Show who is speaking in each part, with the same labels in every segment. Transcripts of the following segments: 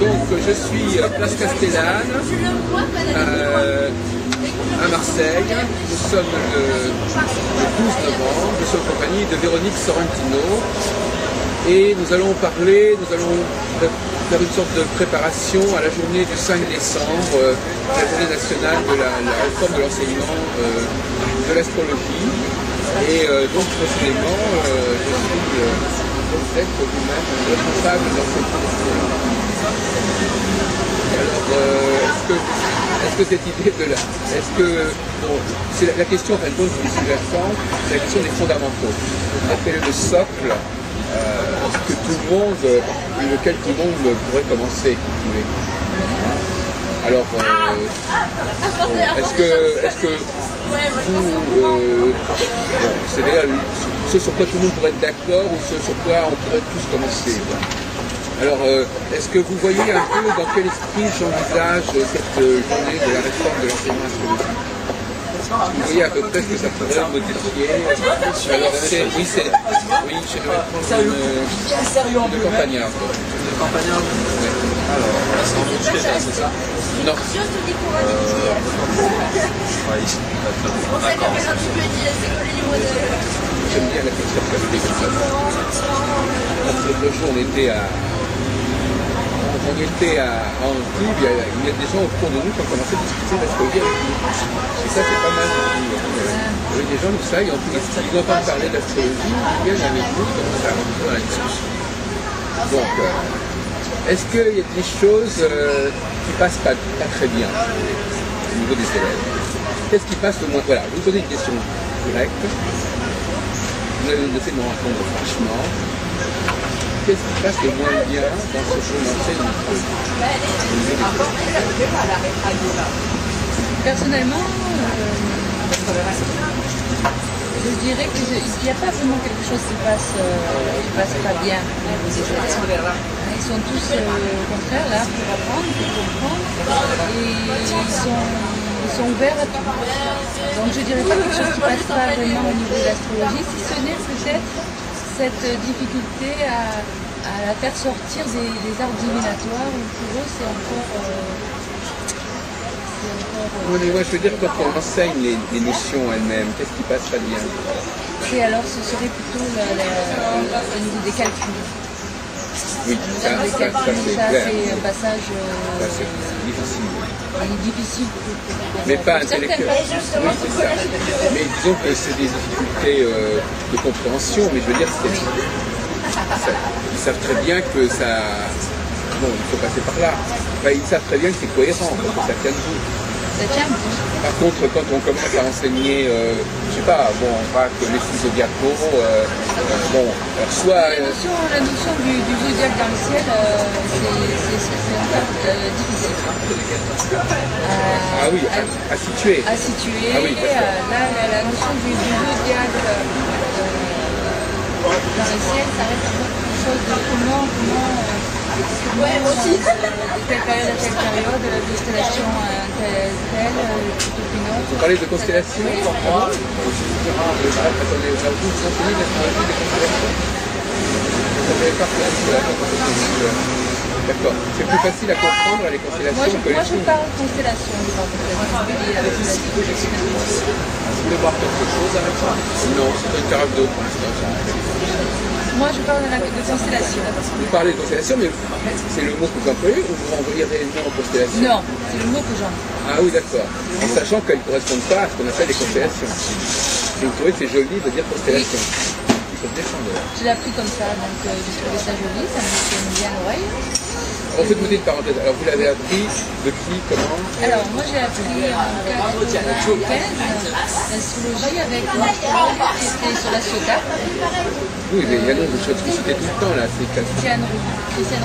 Speaker 1: Donc je suis place Castellane, à Marseille. Nous sommes le 12 novembre. Je suis en compagnie de Véronique Sorrentino et nous allons faire une sorte de préparation à la journée du 5 décembre, la journée nationale de la réforme de l'enseignement de l'astrologie. Et donc précisément, vous êtes vous-même responsable de l'enseignement. Alors, est-ce que cette idée de est-ce que, bon, c'est la question en fin de compte qui est sous-jacente, c'est la question des fondamentaux. Quel est le socle que tout le monde, lequel tout le monde pourrait commencer, si vous voulez. Alors, est-ce que vous, c'est déjà ce sur quoi tout le monde pourrait être d'accord ou ce sur quoi on pourrait tous commencer, quoi. Alors, est-ce que vous voyez un peu dans quel esprit j'envisage cette journée de la réforme de l'enseignement astrologique? Vous voyez à peu près ce que ça pourrait modifier. Alors, oui, je vais prendre une campagnarde.
Speaker 2: De campagnarde.
Speaker 1: Ouais.
Speaker 2: Alors, là, c'est en bouche d'état, c'est ça?
Speaker 1: Non.
Speaker 2: D'accord.
Speaker 1: J'aime bien la conceptualité comme ça. L'autre jour, on était à Antibes, il y a des gens autour de nous qui ont commencé à discuter d'astrologie avec nous. Et ça, c'est pas mal. Il y a des gens comme ça, ils entendent parler d'astrologie, ils viennent avec nous, comme ça, dans la discussion. Donc, est-ce qu'il y a des choses qui passent pas très bien au niveau des élèves? Qu'est-ce qui passe le moins? Voilà, je vais vous poser une question directe. Vous avez le fait de me répondre franchement. Qu'est-ce qui passe le moins bien dans ce jeu d'enseignement?
Speaker 3: Personnellement, je dirais qu'il n'y a pas vraiment quelque chose qui passe pas bien au niveau des élèves. Ils sont tous au contraire là pour apprendre, pour comprendre, et ils sont ouverts à tout. Donc je dirais pas quelque chose qui passe pas vraiment au niveau de l'astrologie, si ce n'est peut-être cette difficulté à la faire sortir des arts divinatoires, où pour eux c'est encore...
Speaker 1: Oui, moi je veux dire, quand on enseigne les notions elles-mêmes, qu'est-ce qui passe pas bien?
Speaker 3: Et alors ce serait plutôt au niveau des calculs.
Speaker 1: Oui, ça c'est clair.
Speaker 3: C'est un passage
Speaker 1: c'est difficile.
Speaker 3: difficile
Speaker 1: Mais pas intellectuel. Oui, c'est ça. Mais disons que c'est des difficultés de compréhension, mais je veux dire, ils savent très bien que ça... Bon, il faut passer par là. Enfin, ils savent très bien que c'est cohérent, parce que ça tient debout.
Speaker 3: Ça tient debout.
Speaker 1: Par contre, quand on commence à enseigner, je sais pas, bon, on voit que les flux zodiacaux, bon, alors soit...
Speaker 3: La notion du zodiaque dans le ciel, c'est encore difficile.
Speaker 1: Ah oui, à situer.
Speaker 3: À situer.
Speaker 1: Ah oui,
Speaker 3: là, la notion du zodiaque dans le ciel, ça reste quelque chose de comment de telle période à telle période, de constellation telle, plutôt qu'une autre.
Speaker 1: Vous parlez de constellation?
Speaker 3: Oui.
Speaker 1: Attendez, vous enseignez l'astrologie des constellations? Vous n'avez pas d'accord. C'est plus facile à comprendre les constellations que les
Speaker 3: Moi, je parle constellation, je parle constellation.
Speaker 1: Vous voulez voir quelque chose avec ça? Non, c'est pas une carafe d'eau pour l'instant.
Speaker 3: Moi, je parle de constellation.
Speaker 1: Vous parlez de constellation, mais c'est le mot que vous employez ou vous renvoyez réellement aux constellations?
Speaker 3: Non, c'est le mot que j'emploie.
Speaker 1: Ah oui, d'accord. En sachant qu'elles ne correspondent pas à ce qu'on appelle les constellations. Et vous trouvez que c'est joli de dire constellation? Il faut se défendre.
Speaker 3: Je l'ai appris comme ça, donc j'ai trouvé ça joli, ça me fait bien à l'oreille.
Speaker 1: Alors, faites-vous une parenthèse. Alors, vous l'avez appris depuis comment?
Speaker 3: Alors, moi, j'ai appris en 95 l'astrologie avec mon astrologue qui était sur la SOTA.
Speaker 1: Oui, mais il y a d'autres choses qui citaient tout le temps, là. C'est
Speaker 3: Christiane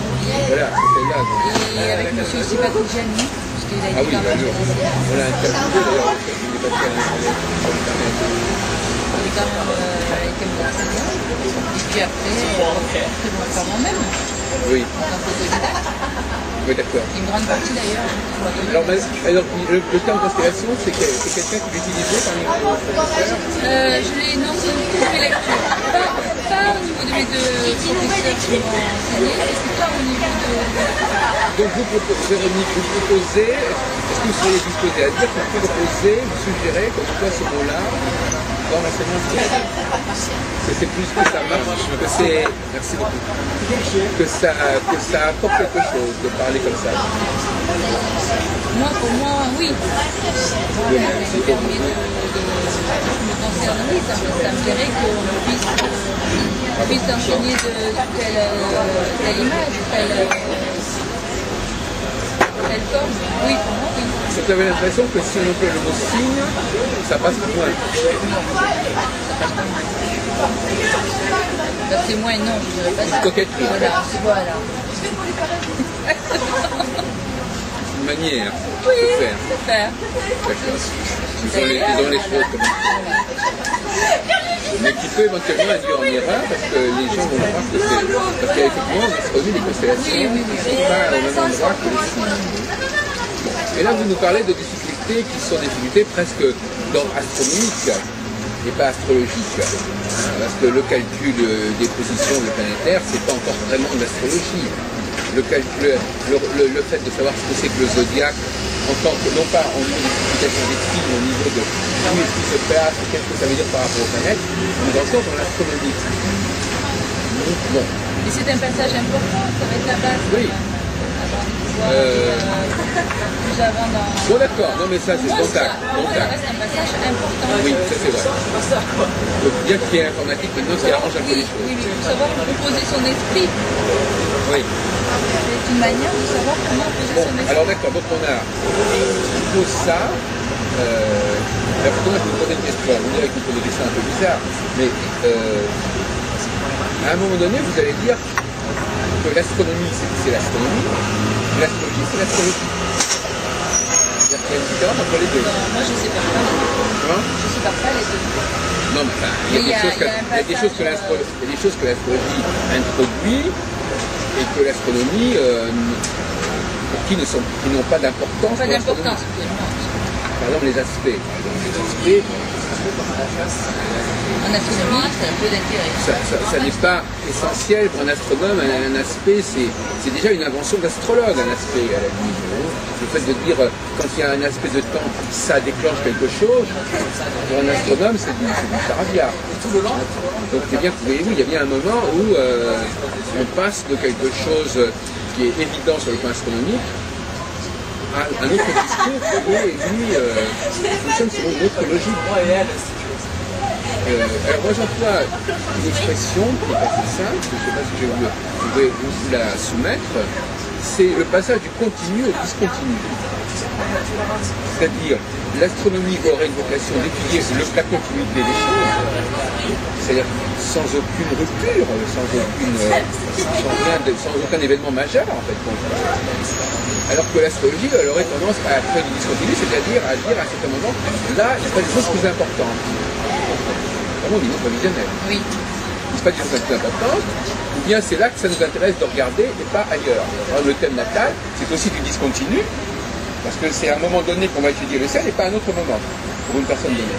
Speaker 3: Roulier.
Speaker 1: voilà, c'est celle-là.
Speaker 3: Et avec M. aussi Patrick Gianni, parce qu'il a
Speaker 1: Ah oui,
Speaker 3: été dans
Speaker 1: bah,
Speaker 3: le
Speaker 1: on l'a interviewé d'ailleurs. Il est passé sur Internet.
Speaker 3: Il est quand même été mon enseignant. Et puis après, c'est mon par moi-même.
Speaker 1: Oui.
Speaker 3: En autodidacte.
Speaker 1: Oui, d'accord.
Speaker 3: Une grande partie d'ailleurs.
Speaker 1: Alors, le terme constellation, c'est quelqu'un qui l'utilisait parmi vos professeurs?
Speaker 3: Je l'ai non, c'est une lecture. Pas pas au niveau de mes deux professeurs qui m'ont enseigné, et c'est pas au niveau de...
Speaker 1: Donc vous proposez, Véronique, vous proposez, est-ce que vous seriez disposé à dire que vous proposez, vous suggérez qu'on emploie ce mot-là dans l'enseignement scolaire? C'est plus que ça marche, que c'est, merci beaucoup, que ça apporte quelque chose de parler comme ça.
Speaker 3: Moi, pour moi, oui. Moi, me concerne, oui, ça me plairait qu'on puisse enseigner de telle image, telle forme. Oui, pour moi, oui.
Speaker 1: Vous avez l'impression que si on emploie le mot signe, ça passe moins.
Speaker 3: C'est moins, non, je dirais pas ça.
Speaker 1: Coquetterie.
Speaker 3: Voilà.
Speaker 1: Une manière
Speaker 3: Oui,
Speaker 1: de faire.
Speaker 3: c'est faire.
Speaker 1: D'accord. Ils ont les choses comme ça. Mais qui peut éventuellement induire en erreur parce que les gens vont croire que c'est. Parce qu'il y a effectivement en astronomie des constellations qui ne sont pas au même endroit que les signes. Et là, vous nous parlez de difficultés qui sont des difficultés presque d'ordre astronomique et pas astrologique. Parce que le calcul des positions de planétaires, c'est pas encore vraiment de l'astrologie. Le fait de savoir ce que c'est que le zodiaque, en tant que, non pas en niveau d'explication des signes, au niveau de où est-ce qu'il se passe, qu'est-ce que ça veut dire par rapport aux planètes, on est encore dans l'astronomie. Bon.
Speaker 3: Et c'est un passage important, ça va être la base.
Speaker 1: Oui.
Speaker 3: Plus avant dans...
Speaker 1: Bon d'accord, non mais ça c'est contact.
Speaker 3: Ça reste un passage important.
Speaker 1: Oui, ça c'est vrai. Donc bien qu'il y ait informatique maintenant, ça arrange un peu les choses.
Speaker 3: Oui, mais pour savoir reposer son esprit.
Speaker 1: Oui.
Speaker 3: C'est une manière de savoir comment poser son esprit.
Speaker 1: Alors d'accord, donc on pose ça. Là, pourtant, je vous poser une question. Vous dirait que vous posez des questions un peu bizarres, mais à un moment donné, vous allez dire que l'astronomie, c'est l'astronomie, l'astrologie, c'est l'astrologie. C'est-à-dire qu'il y a une différence entre les deux.
Speaker 3: Moi, je ne sépare pas les deux.
Speaker 1: Hein?
Speaker 3: Je ne sépare pas les deux.
Speaker 1: Non, mais enfin, il y a des choses que l'astrologie introduit et que l'astronomie qui n'ont pas d'importance.
Speaker 3: Pas d'importance,
Speaker 1: par exemple, les aspects.
Speaker 3: En astronomie, c'est un peu d'intérêt.
Speaker 1: Ça n'est pas essentiel pour un astronome. Un aspect, c'est déjà une invention d'astrologue, un aspect, à la limite. Le fait de dire, quand il y a un aspect de temps, ça déclenche quelque chose. Pour un astronome, c'est du charabia. Donc, c'est bien que vous voyez, il y a bien un moment où on passe de quelque chose qui est évident sur le plan astronomique à un autre discours qui, lui, fonctionne selon une autre logique. Alors moi j'emploie une expression qui est assez simple, je ne sais pas si je vais vous la soumettre, c'est le passage du continu au discontinu. C'est-à-dire, l'astronomie aurait une vocation d'étudier la continuité des choses, c'est-à-dire sans aucune rupture, sans aucun événement majeur en fait. Alors que l'astrologie, elle aurait tendance à faire du discontinu, c'est-à-dire à dire à un certain moment, là, il se passe des choses plus importantes. Vraiment au niveau prévisionnel.
Speaker 3: Oui.
Speaker 1: Il se passe des choses plus importantes, ou bien c'est là que ça nous intéresse de regarder et pas ailleurs. Alors, le thème natal, c'est aussi du discontinu, parce que c'est à un moment donné qu'on va étudier le ciel et pas à un autre moment, pour une personne donnée.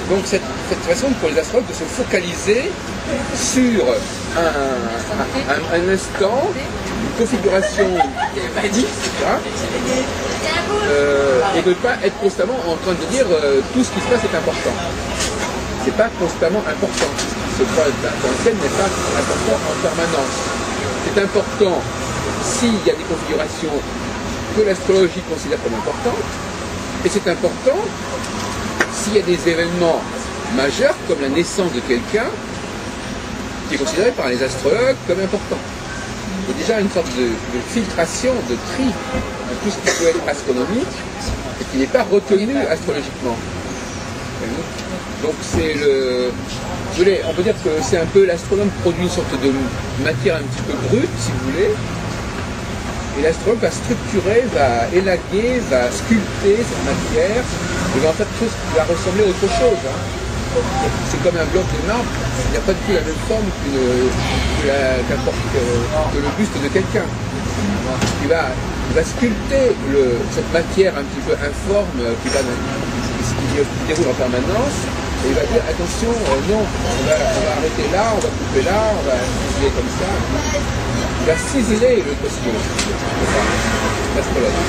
Speaker 1: Donc cette façon pour les astrologues de se focaliser sur un instant, une configuration et de ne pas être constamment en train de dire tout ce qui se passe est important. C'est pas constamment important. Ce point dans le ciel n'est pas important en permanence. C'est important s'il y a des configurations que l'astrologie considère comme importantes, et c'est important s'il y a des événements majeurs comme la naissance de quelqu'un qui est considéré par les astrologues comme important. Il y a déjà une sorte de filtration, de tri de tout ce qui peut être astronomique et qui n'est pas retenu astrologiquement. Donc c'est on peut dire que c'est un peu l'astronome produit une sorte de matière un petit peu brute, si vous voulez, et l'astrologue va structurer, va élaguer, va sculpter cette matière, et va en faire quelque chose qui va ressembler à autre chose. Hein. C'est comme un bloc de marbre, il n'y a pas du tout la même forme que le buste de quelqu'un. Il va sculpter cette matière un petit peu informe qui déroule en permanence Et il va dire attention, non, on va arrêter là, on va couper là, on va ciseler comme ça. Il va ciseler le cosmos, l'astronome.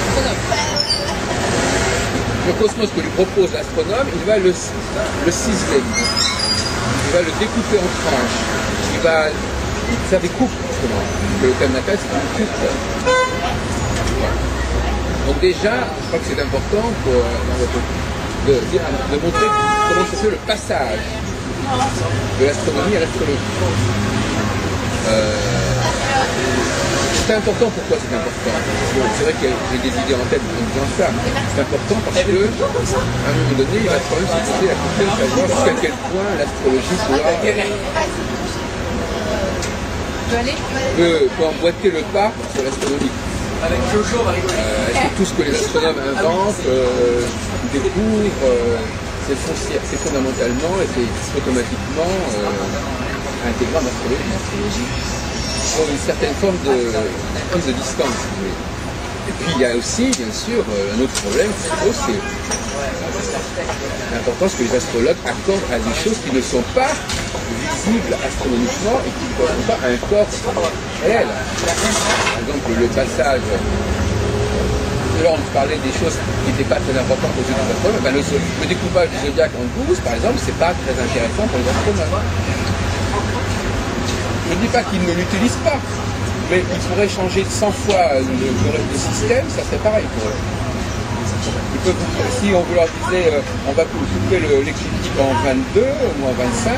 Speaker 1: Le cosmos que lui propose l'astronome, il va le ciseler. Il va le découper en tranches. Il va faire des coupes, justement. Le thème d'appel, c'est une coupe. Donc déjà, je crois que c'est important de montrer comment se fait le passage de l'astronomie à l'astrologie. C'est important, pourquoi c'est important? Bon, c'est vrai que j'ai des idées en tête en disant ça. C'est important parce que, à un moment donné, il va quand même se poser la question de savoir jusqu'à quel point l'astrologie peut emboîter le pas sur l'astronomie. Est-ce que tout ce que les astronomes inventent, découvrent, c'est fondamentalement et c'est automatiquement intégré en astrologie? Pour une certaine forme de prise de distance. Et puis il y a aussi, bien sûr, un autre problème qui se pose, c'est l'importance que les astrologues accordent à des choses qui ne sont pas visibles astronomiquement et qui ne correspondent pas à un corps réel. Par exemple, le passage. Là, on parlait des choses qui n'étaient pas très importantes aux yeux des astronomes. Ben, le découpage du zodiaque en 12, par exemple, c'est pas très intéressant pour les astronomes. Je ne dis pas qu'ils ne l'utilisent pas, mais ils pourraient changer 100 fois le système, ça serait pareil pour eux. Si on vous leur disait on va couper l'écliptique en 22 ou en 25,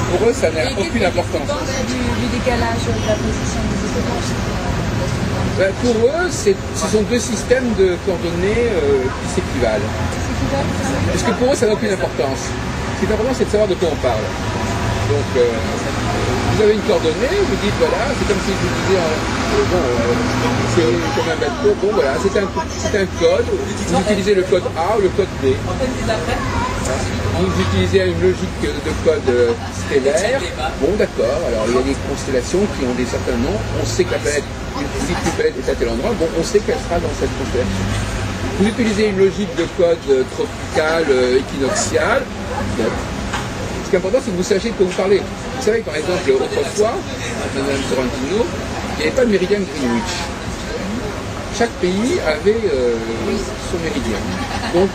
Speaker 1: pour eux ça n'a aucune importance.
Speaker 3: Du décalage de la position des étoiles.
Speaker 1: Ben, pour eux, ce sont deux systèmes de coordonnées qui s'équivalent. Parce que pour eux ça n'a aucune importance. Ce qui est important, c'est de savoir de quoi on parle. Donc, vous avez une coordonnée, vous dites voilà, c'est comme si je vous disais, c'est comme un bateau, bon voilà, c'est un code, vous utilisez le code A ou le code B. Vous utilisez une logique de code stellaire, bon d'accord, alors il y a des constellations qui ont des certains noms, on sait que la planète, si une planète est à tel endroit, bon on sait qu'elle sera dans cette constellation. Vous utilisez une logique de code tropical, équinoxial, bon. Ce qui est important, c'est que vous sachiez de quoi vous parlez. Vous savez, par exemple, autrefois, Madame Sorrentino, il n'y avait pas de méridien de Greenwich. Chaque pays avait son méridien. Donc,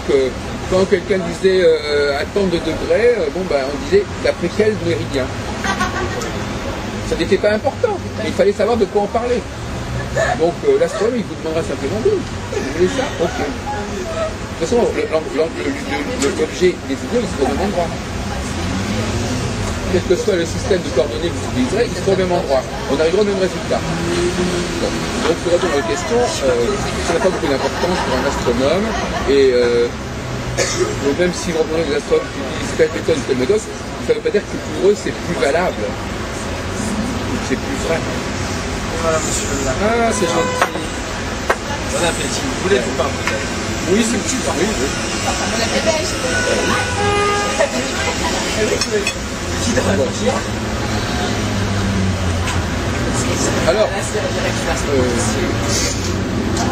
Speaker 1: quand quelqu'un disait à tant de degrés, on disait d'après quel méridien. Ça n'était pas important, mais il fallait savoir de quoi on parlait. Donc, l'astronome, il vous demandera simplement d'où. Vous voulez ça? Ok. De toute façon, l'objet des vidéos, il se trouve au même endroit. Quel que soit le système de coordonnées que vous utiliserez, il sera au même endroit. On arrivera au même résultat. Donc, pour répondre à votre question, ça n'a pas beaucoup d'importance pour un astronome. Et même si vous reprenez des astronomes qui utilisent telle méthode ou telle méthode, ça ne veut pas dire que pour eux c'est plus valable. C'est plus vrai.
Speaker 2: Voilà, monsieur le maire.
Speaker 1: Ah, c'est gentil.
Speaker 2: Bon appétit. Vous voulez vous parler peut-être?
Speaker 1: Oui, c'est petit. Oui, oui. Alors,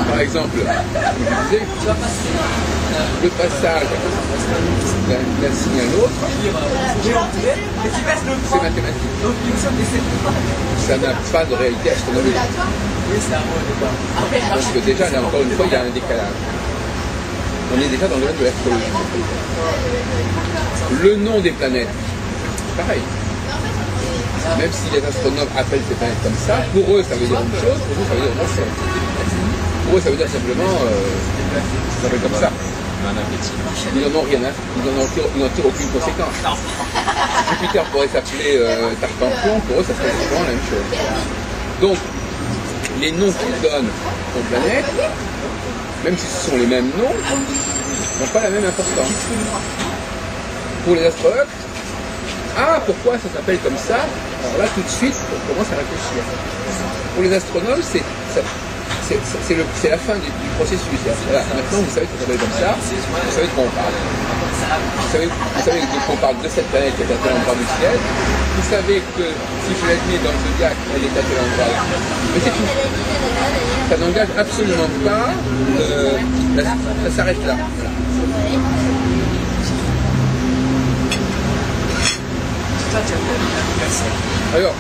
Speaker 1: par exemple, comme je disais, le passage d'un signe à l'autre, c'est mathématique. Ça n'a pas de réalité astronomique. Parce que déjà, là encore une fois, il y a un décalage. On est déjà dans le domaine de l'astrologie. Le nom des planètes, pareil. Même si les astronomes appellent ces planètes comme ça, pour eux ça veut dire une chose, pour nous ça veut dire une autre chose. Pour eux ça veut dire simplement ça s'appelle comme ça. Ils n'en ont rien à faire, ils n'en tirent aucune conséquence. Jupiter pourrait s'appeler Tartampion, pour eux ça serait exactement la même chose. Donc, les noms qu'ils donnent aux planètes, même si ce sont les mêmes noms, n'ont pas la même importance. Pour les astrologues, pourquoi ça s'appelle comme ça? Alors là, tout de suite, on commence à réfléchir. Pour les astronomes, c'est la fin du processus. Voilà, maintenant, vous savez que ça s'appelle comme ça, vous savez de quoi on parle. Vous savez de quoi on parle de cette planète qui est à tel endroit du ciel. Vous savez que si je l'admets dans le zodiaque, elle est à tel endroit. Mais c'est tout. Ça n'engage absolument pas. Ça s'arrête là. Voilà. Alors,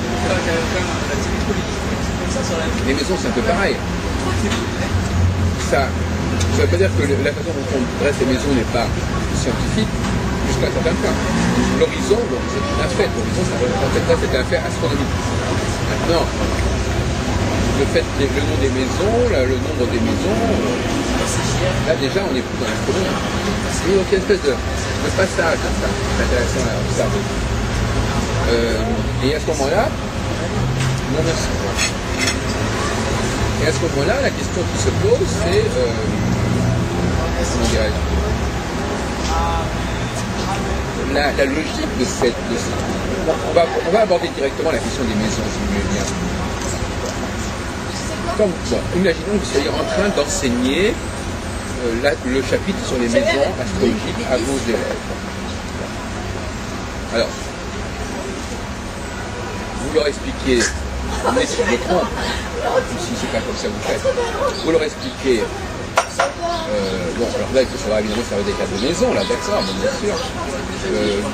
Speaker 1: les maisons, c'est un peu pareil. Ça ne veut pas dire que la façon dont on dresse les maisons n'est pas scientifique jusqu'à un certain point. L'horizon, bon, c'est un fait. L'horizon, c'est un fait astronomique. Maintenant, le nom des maisons, là, le nombre des maisons, là déjà, on n'est plus dans l'astronomie. Donc, il y a une espèce de passage comme ça. C'est intéressant à observer. Et à ce moment-là, non merci. Et à ce moment-là, la question qui se pose, c'est comment dirais-je, la logique de cette. On va aborder directement la question des maisons, si vous voulez bien. Bon, imaginons que vous soyez en train d'enseigner le chapitre sur les maisons astrologiques à vos élèves. Alors, vous leur expliquez, mais si je me trompe, si c'est pas comme ça que vous faites, vous leur expliquez, bon, alors là, il faut savoir évidemment faire des cas de maison, là, d'accord, bien sûr,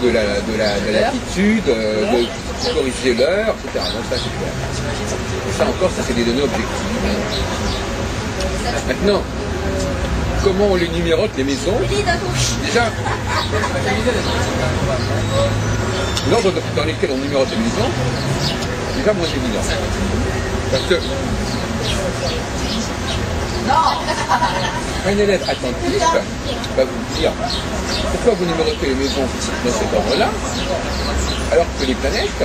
Speaker 1: de la latitude, de corriger l'heure, etc. Donc ça, c'est clair. Ça encore, ça, c'est des données objectives. Maintenant, comment on les numérote, les maisons? Déjà, l'ordre dans lequel on numérote les maisons, c'est déjà moins évident. Parce que un élève attentif va vous dire pourquoi vous numérotez les maisons dans cet ordre-là, alors que les planètes,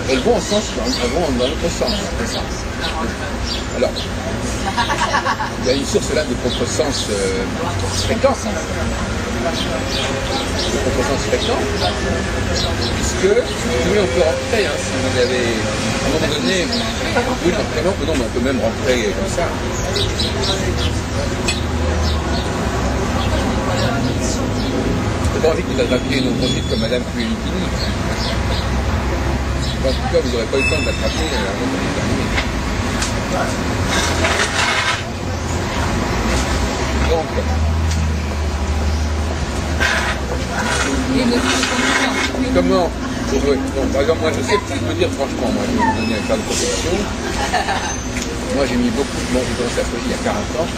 Speaker 1: elles vont dans l'autre sens. Alors, il y a une source là de contresens fréquent. De contresens fréquent, puisque, oui, on peut rentrer, hein, si vous avez, à un moment donné, oui, non, mais on peut même rentrer comme ça. J'ai pas envie que vous attrapiez une autre comme Madame Puelitini. En tout cas, vous n'aurez pas eu le temps de l'attraper avant qu'on ait terminé. Donc, comment donc, par exemple, moi je sais, je peux dire franchement, moi je vais vous donner un cas de protection. Moi j'ai mis beaucoup de monde dans cette il y a 40 ans,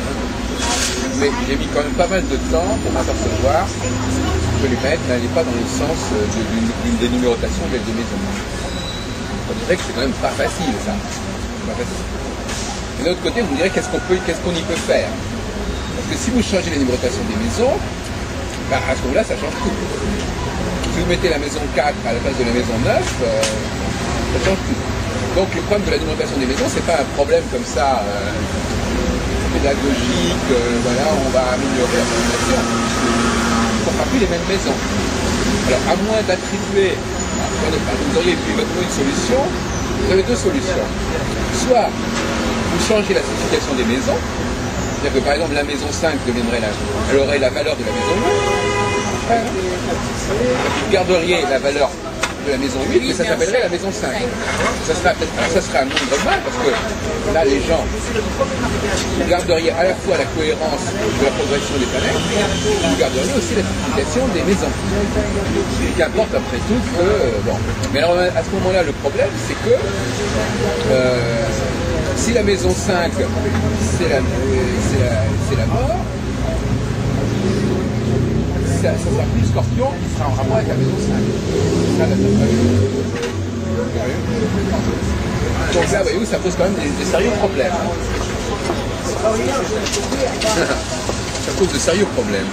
Speaker 1: mais j'ai mis quand même pas mal de temps pour m'apercevoir que les planètes n'allaient pas dans le sens d'une dénumérotation des maisons. On dirait que c'est quand même pas facile ça. Pas facile. Et d'un autre côté, vous me direz qu'est-ce qu'on y peut faire. Parce que si vous changez les numérotations des maisons, bah, à ce moment-là, ça change tout. Si vous mettez la maison 4 à la place de la maison 9, ça change tout. Donc le problème de la numérotation des maisons, c'est pas un problème comme ça pédagogique, voilà, on va améliorer la numérotation. On ne fera plus les mêmes maisons. Alors à moins d'attribuer, vous auriez pu trouver une solution, vous avez deux solutions. Soit vous changez la signification des maisons, c'est-à-dire que par exemple la maison 5 deviendrait elle aurait la valeur de la maison 8. Vous garderiez la valeur de la maison 8, mais ça s'appellerait la maison 5. Ça serait un nombre mal, parce que là les gens, vous garderiez à la fois la cohérence de la progression des planètes, et vous garderiez aussi la signification des maisons. Ce qui importe après tout que... bon. Mais alors à ce moment-là, le problème, c'est que si la maison 5, c'est la mort, ça sera plus Scorpion qui sera en rapport avec la maison 5. Donc là, voyez-vous, ça pose quand même des sérieux problèmes. Ça pose de sérieux problèmes.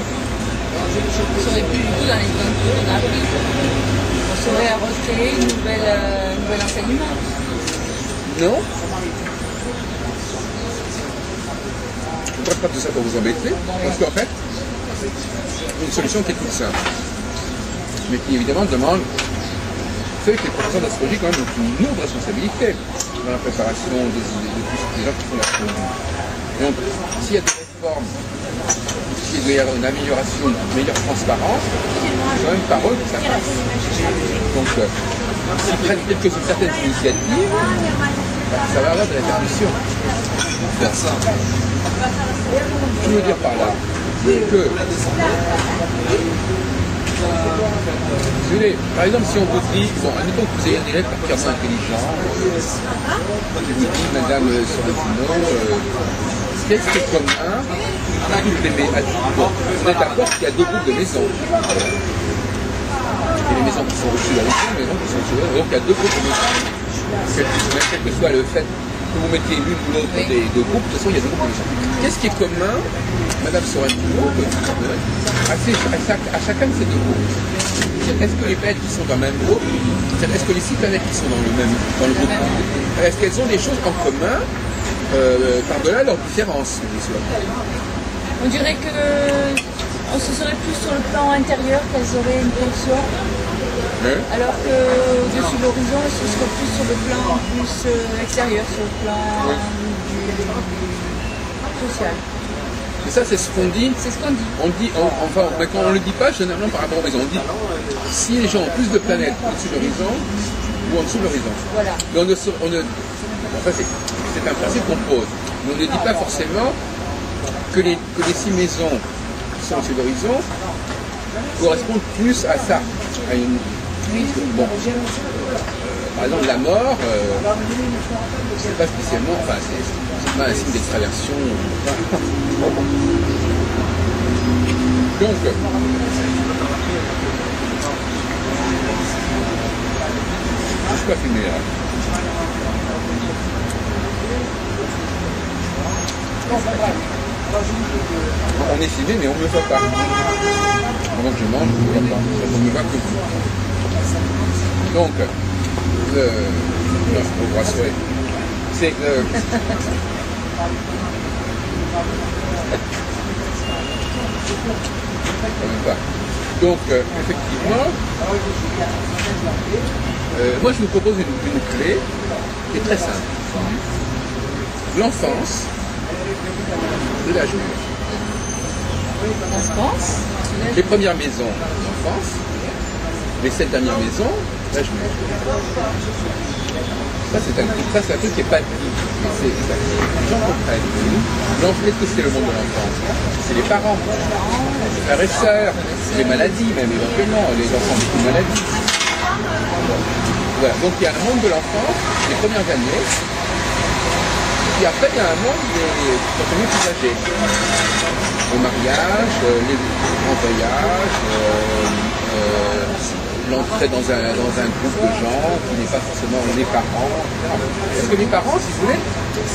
Speaker 3: On serait plus du tout dans les avril. On saurait recréer une nouvel enseignement.
Speaker 1: Non. Je ne traite pas de ça pour vous embêter, parce qu'en fait, une solution qui est toute simple, mais qui évidemment demande, vous savez que les professeurs d'astrologie quand même ont une lourde responsabilité dans la préparation des gens qui font l'astrologie. Donc, s'il y a des réformes, s'il doit y avoir une amélioration, une meilleure transparence, c'est quand même par eux que ça passe. Donc, s'ils prennent certaines initiatives, ça va avoir de la permission. Faire ça. Je veux dire par là que Si vous voulez, par exemple, si on vous dit, bon, admettons que vous ayez un élève particulièrement intelligent, qui vous dit, Madame Sorrentino, qu'est-ce qui est commun à toutes les maisons? Bon, on est d'accord qu'il y a deux groupes de maisons. Il y a les maisons qui sont au-dessus de la maison, les maisons qui sont au-dessus de la maison. Donc il y a deux groupes de maisons. Quel que soit le fait que vous mettiez l'une ou l'autre des deux groupes, de toute façon, il y a deux groupes de maisons. Qu'est-ce qui est commun, Madame Sorrentino, à chacun de ces deux groupes? Est-ce que les planètes qui sont dans le même groupe, est-ce que les 6 planètes qui sont dans le groupe, est-ce qu'elles ont des choses en commun par-delà leurs différences?
Speaker 3: On dirait que on se serait plus sur le plan intérieur qu'elles auraient une fonction, alors qu'au-dessus de l'horizon, ce serait plus sur le plan plus extérieur, sur le plan social.
Speaker 1: Et ça, c'est ce qu'on dit.
Speaker 3: C'est ce qu'on dit.
Speaker 1: On dit, enfin, mais quand on ne le dit pas, généralement par rapport aux maisons, on dit si les gens ont plus de planètes au-dessus de l'horizon ou en dessous de l'horizon.
Speaker 3: Voilà.
Speaker 1: Et enfin, c'est un principe qu'on pose. Mais on ne dit pas forcément que les 6 maisons qui sont au-dessus de l'horizon correspondent plus à ça. À une... Bon. Par exemple, la mort, c'est pas spécialement, enfin, c'est pas un signe d'extraversion. Donc, je suis pas filmé là. On est filmé, mais on ne me voit pas. Pendant que je mange, on ne me voit pas. On ne me voit que vous. Donc, au bracelet, c'est donc, effectivement, moi je vous propose une clé qui est très simple. L'enfance de l'âge mûr.
Speaker 3: L'enfance,
Speaker 1: les premières maisons, l'enfance, les 7 dernières maisons, l'âge mûr. Ça, c'est un truc qui n'est pas dit, mais les gens comprennent. Qu'est-ce que c'est le monde de l'enfance? C'est les parents, les frères et sœurs, les maladies même éventuellement, les enfants ont beaucoup de maladies. Voilà, donc il y a un monde de l'enfance, les premières années, et après il y a un monde quand on est plus âgé. Le mariage, les grands voyages, l'entrée dans un groupe de gens qui n'est pas forcément les parents. Parce que les parents, si vous voulez,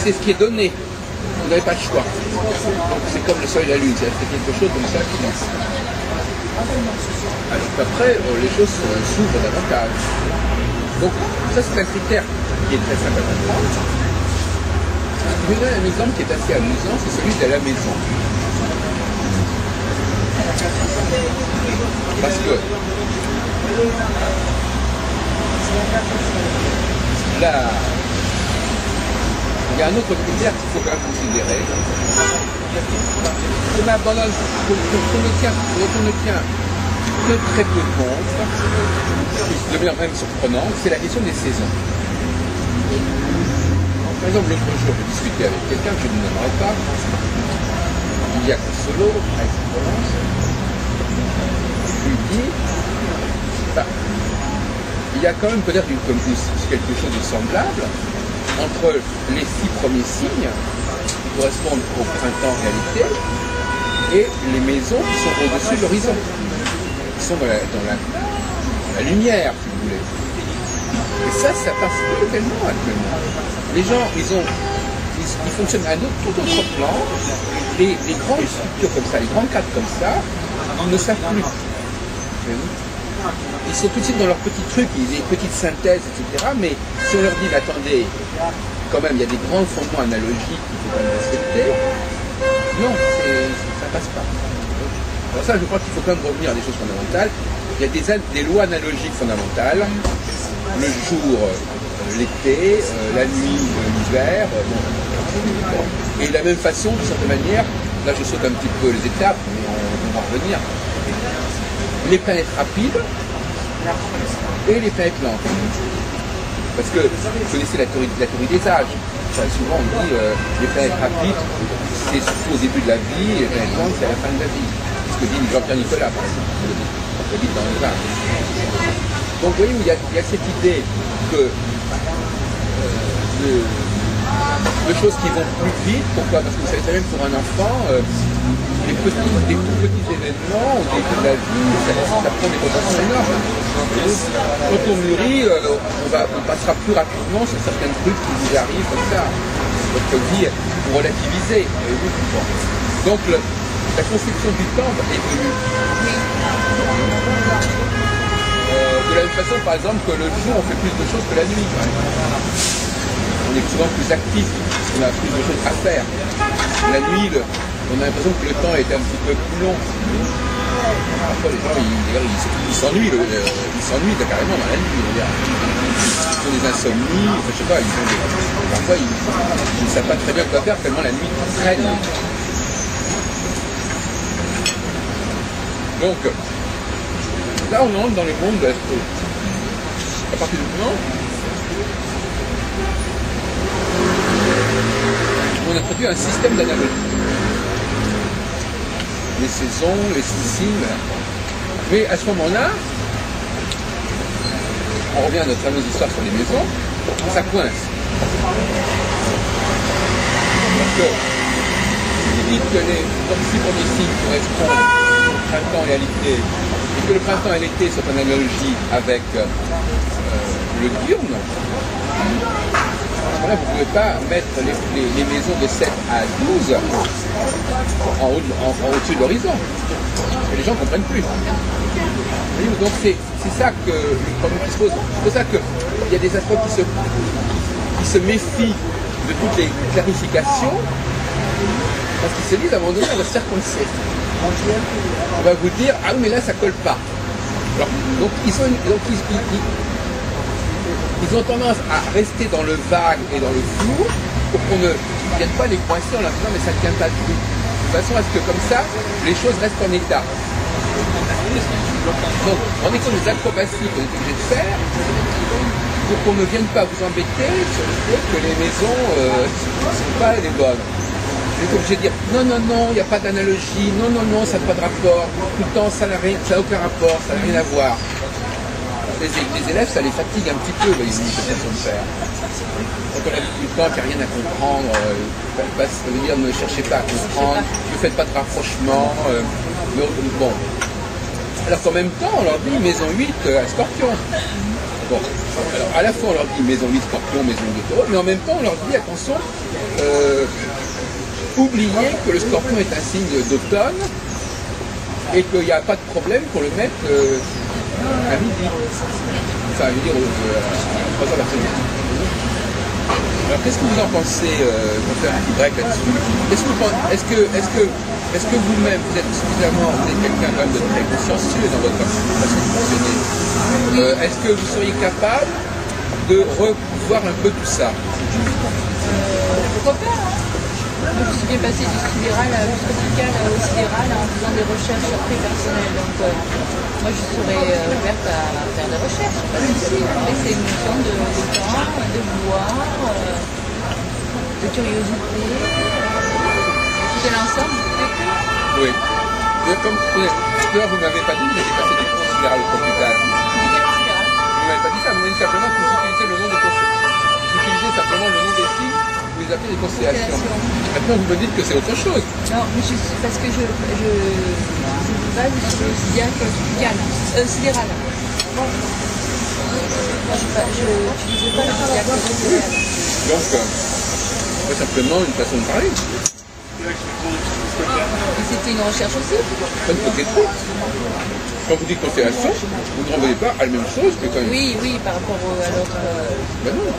Speaker 1: c'est ce qui est donné. Vous n'avez pas le choix. Donc c'est comme le soleil et la lune, c'est quelque chose comme ça qui lance. Alors qu'après, les choses s'ouvrent davantage. Donc ça c'est un critère qui est très simple à comprendre. Je vous donne un exemple qui est assez amusant, c'est celui de la maison. Parce que là, il y a un autre critère qu'il faut quand même considérer. On abandonne, qu'on ne tient que très peu compte, de manière même surprenante, c'est la question des saisons. Par exemple, l'autre jour, j'ai discuté avec quelqu'un que je ne nommerai pas, il y a Solo, à Aix-en-Provence. Je lui dis, il y a quand même peut-être quelque chose de semblable entre les 6 premiers signes qui correspondent au printemps en réalité et les maisons qui sont au-dessus de l'horizon, qui sont dans la lumière, si vous voulez. Et ça passe plus tellement actuellement. Les gens, ils fonctionnent à un tout autre plan. Les grandes structures comme ça, les grands cadres comme ça, ils ne savent plus. Ils sont tout de suite dans leurs petits trucs, ils ont des petites synthèses, etc. Mais si on leur dit, attendez, quand même, il y a des grands fondements analogiques qu'il faut quand même respecter, non, ça passe pas. Alors ça, je crois qu'il faut quand même revenir à des choses fondamentales. Il y a des lois analogiques fondamentales. Le jour, l'été, la nuit, l'hiver. Et de la même façon, d'une certaine manière, là je saute un petit peu les étapes, mais on va revenir. Les planètes rapides et les planètes lentes. Parce que vous connaissez la théorie des âges. Souvent on dit les planètes rapides, c'est surtout au début de la vie, et les planètes lentes, c'est à la fin de la vie. que dit Jean-Pierre Nicolas, par exemple, qui habite dans le Var. Donc vous voyez, il y a cette idée que de choses qui vont plus vite. Pourquoi? Parce que vous savez très bien que pour un enfant, des tout petits événements, de la vie, ça prend des proportions énormes. Quand on mûrit, on passera plus rapidement sur certains trucs qui vous arrivent comme ça. Votre vie pour relativiser. Donc la conception du temps évolue. De la même façon, par exemple, que le jour, on fait plus de choses que la nuit. On est souvent plus actif, parce qu'on a plus de choses à faire. La nuit, on a l'impression que le temps est un petit peu plus long. Parfois, les gens, ils s'ennuient carrément dans la nuit. Ils ont des insomnies, enfin, je sais pas, parfois, ils ne savent pas très bien quoi faire, tellement la nuit traîne. Donc, là, on entre dans le monde de l'astro. À partir du moment où on introduit un système d'analogie. Les saisons, les signes. Mais à ce moment-là, on revient à notre fameuse histoire sur les maisons, ça coince. Donc, il dit que les 6 premiers signes correspondent au printemps et à l'été, et que le printemps et l'été sont en analogie avec le diurne. Là, vous ne pouvez pas mettre les maisons de 7 à 12 en au-dessus de l'horizon. Et les gens ne comprennent plus. Donc c'est ça que le problème qui se pose. C'est pour ça qu'il y a des aspects qui se méfient de toutes les clarifications, parce qu'ils se disent à un moment donné, on va se faire coincer. On va vous dire, ah oui, mais là, ça colle pas. Alors, donc ils ont tendance à rester dans le vague et dans le flou pour qu'on ne vienne pas les coincer en leur disant mais ça ne tient pas tout. De façon à ce que comme ça, les choses restent en état. Donc en étant des acrobaties qu'on est obligé de faire, pour qu'on ne vienne pas vous embêter sur le fait que les maisons ne sont pas les bonnes. Vous êtes obligé de dire non, non, non, il n'y a pas d'analogie, non, non, non, ça n'a pas de rapport, tout le temps ça n'a aucun rapport, ça n'a rien à voir. Les élèves, ça les fatigue un petit peu, ils disent cette façon de faire. Quand on a du temps qu'il n'y a rien à comprendre, ça veut dire ne cherchez pas à comprendre, ne faites pas de rapprochement. Bon. Alors qu'en même temps, on leur dit maison 8 à Scorpion. Bon. Alors à la fois on leur dit maison 8 Scorpion, maison 8 Taureau, mais en même temps on leur dit attention, oubliez que le Scorpion est un signe d'automne et qu'il n'y a pas de problème pour le mettre à midi. Enfin, je veux dire, à 3 heures l'après-midi. Alors, qu'est-ce que vous en pensez, pour faire un petit break là-dessus? Est-ce que vous-même, vous êtes quelqu'un quand même de très consciencieux dans votre façon de fonctionner? Est-ce que vous seriez capable de revoir un peu tout ça?
Speaker 3: Pourquoi pas, hein? Je suis bien passé du sidéral au tropical au sidéral en faisant des recherches très personnelles. Donc, moi, je serais ouverte à faire des recherches. Pas de souci. Mais c'est une question de temps, de voir, de curiosité. Tout est l'ensemble du vécu.
Speaker 1: Oui. Comme tout à l'heure, vous ne m'avez pas dit que vous étiez passé du sidéral au tropical. Vous ne m'avez pas dit ça, vous m'avez dit simplement que vous utilisez le nom de vous utilisez simplement le nom des filles. Vous les appelez des constellations. Maintenant, vous me dites que c'est autre chose.
Speaker 3: Non, mais parce que je me base sur le sidéral. Moi, je n'utilise pas le sidéral tropical.
Speaker 1: Donc, c'est simplement une façon de parler.
Speaker 3: Et c'était une recherche aussi.
Speaker 1: Pas de côté de route. Quand vous dites constellation, vous ne renvoyez pas à la même chose que quand même.
Speaker 3: Oui, oui, par rapport à l'autre.
Speaker 1: Ben non.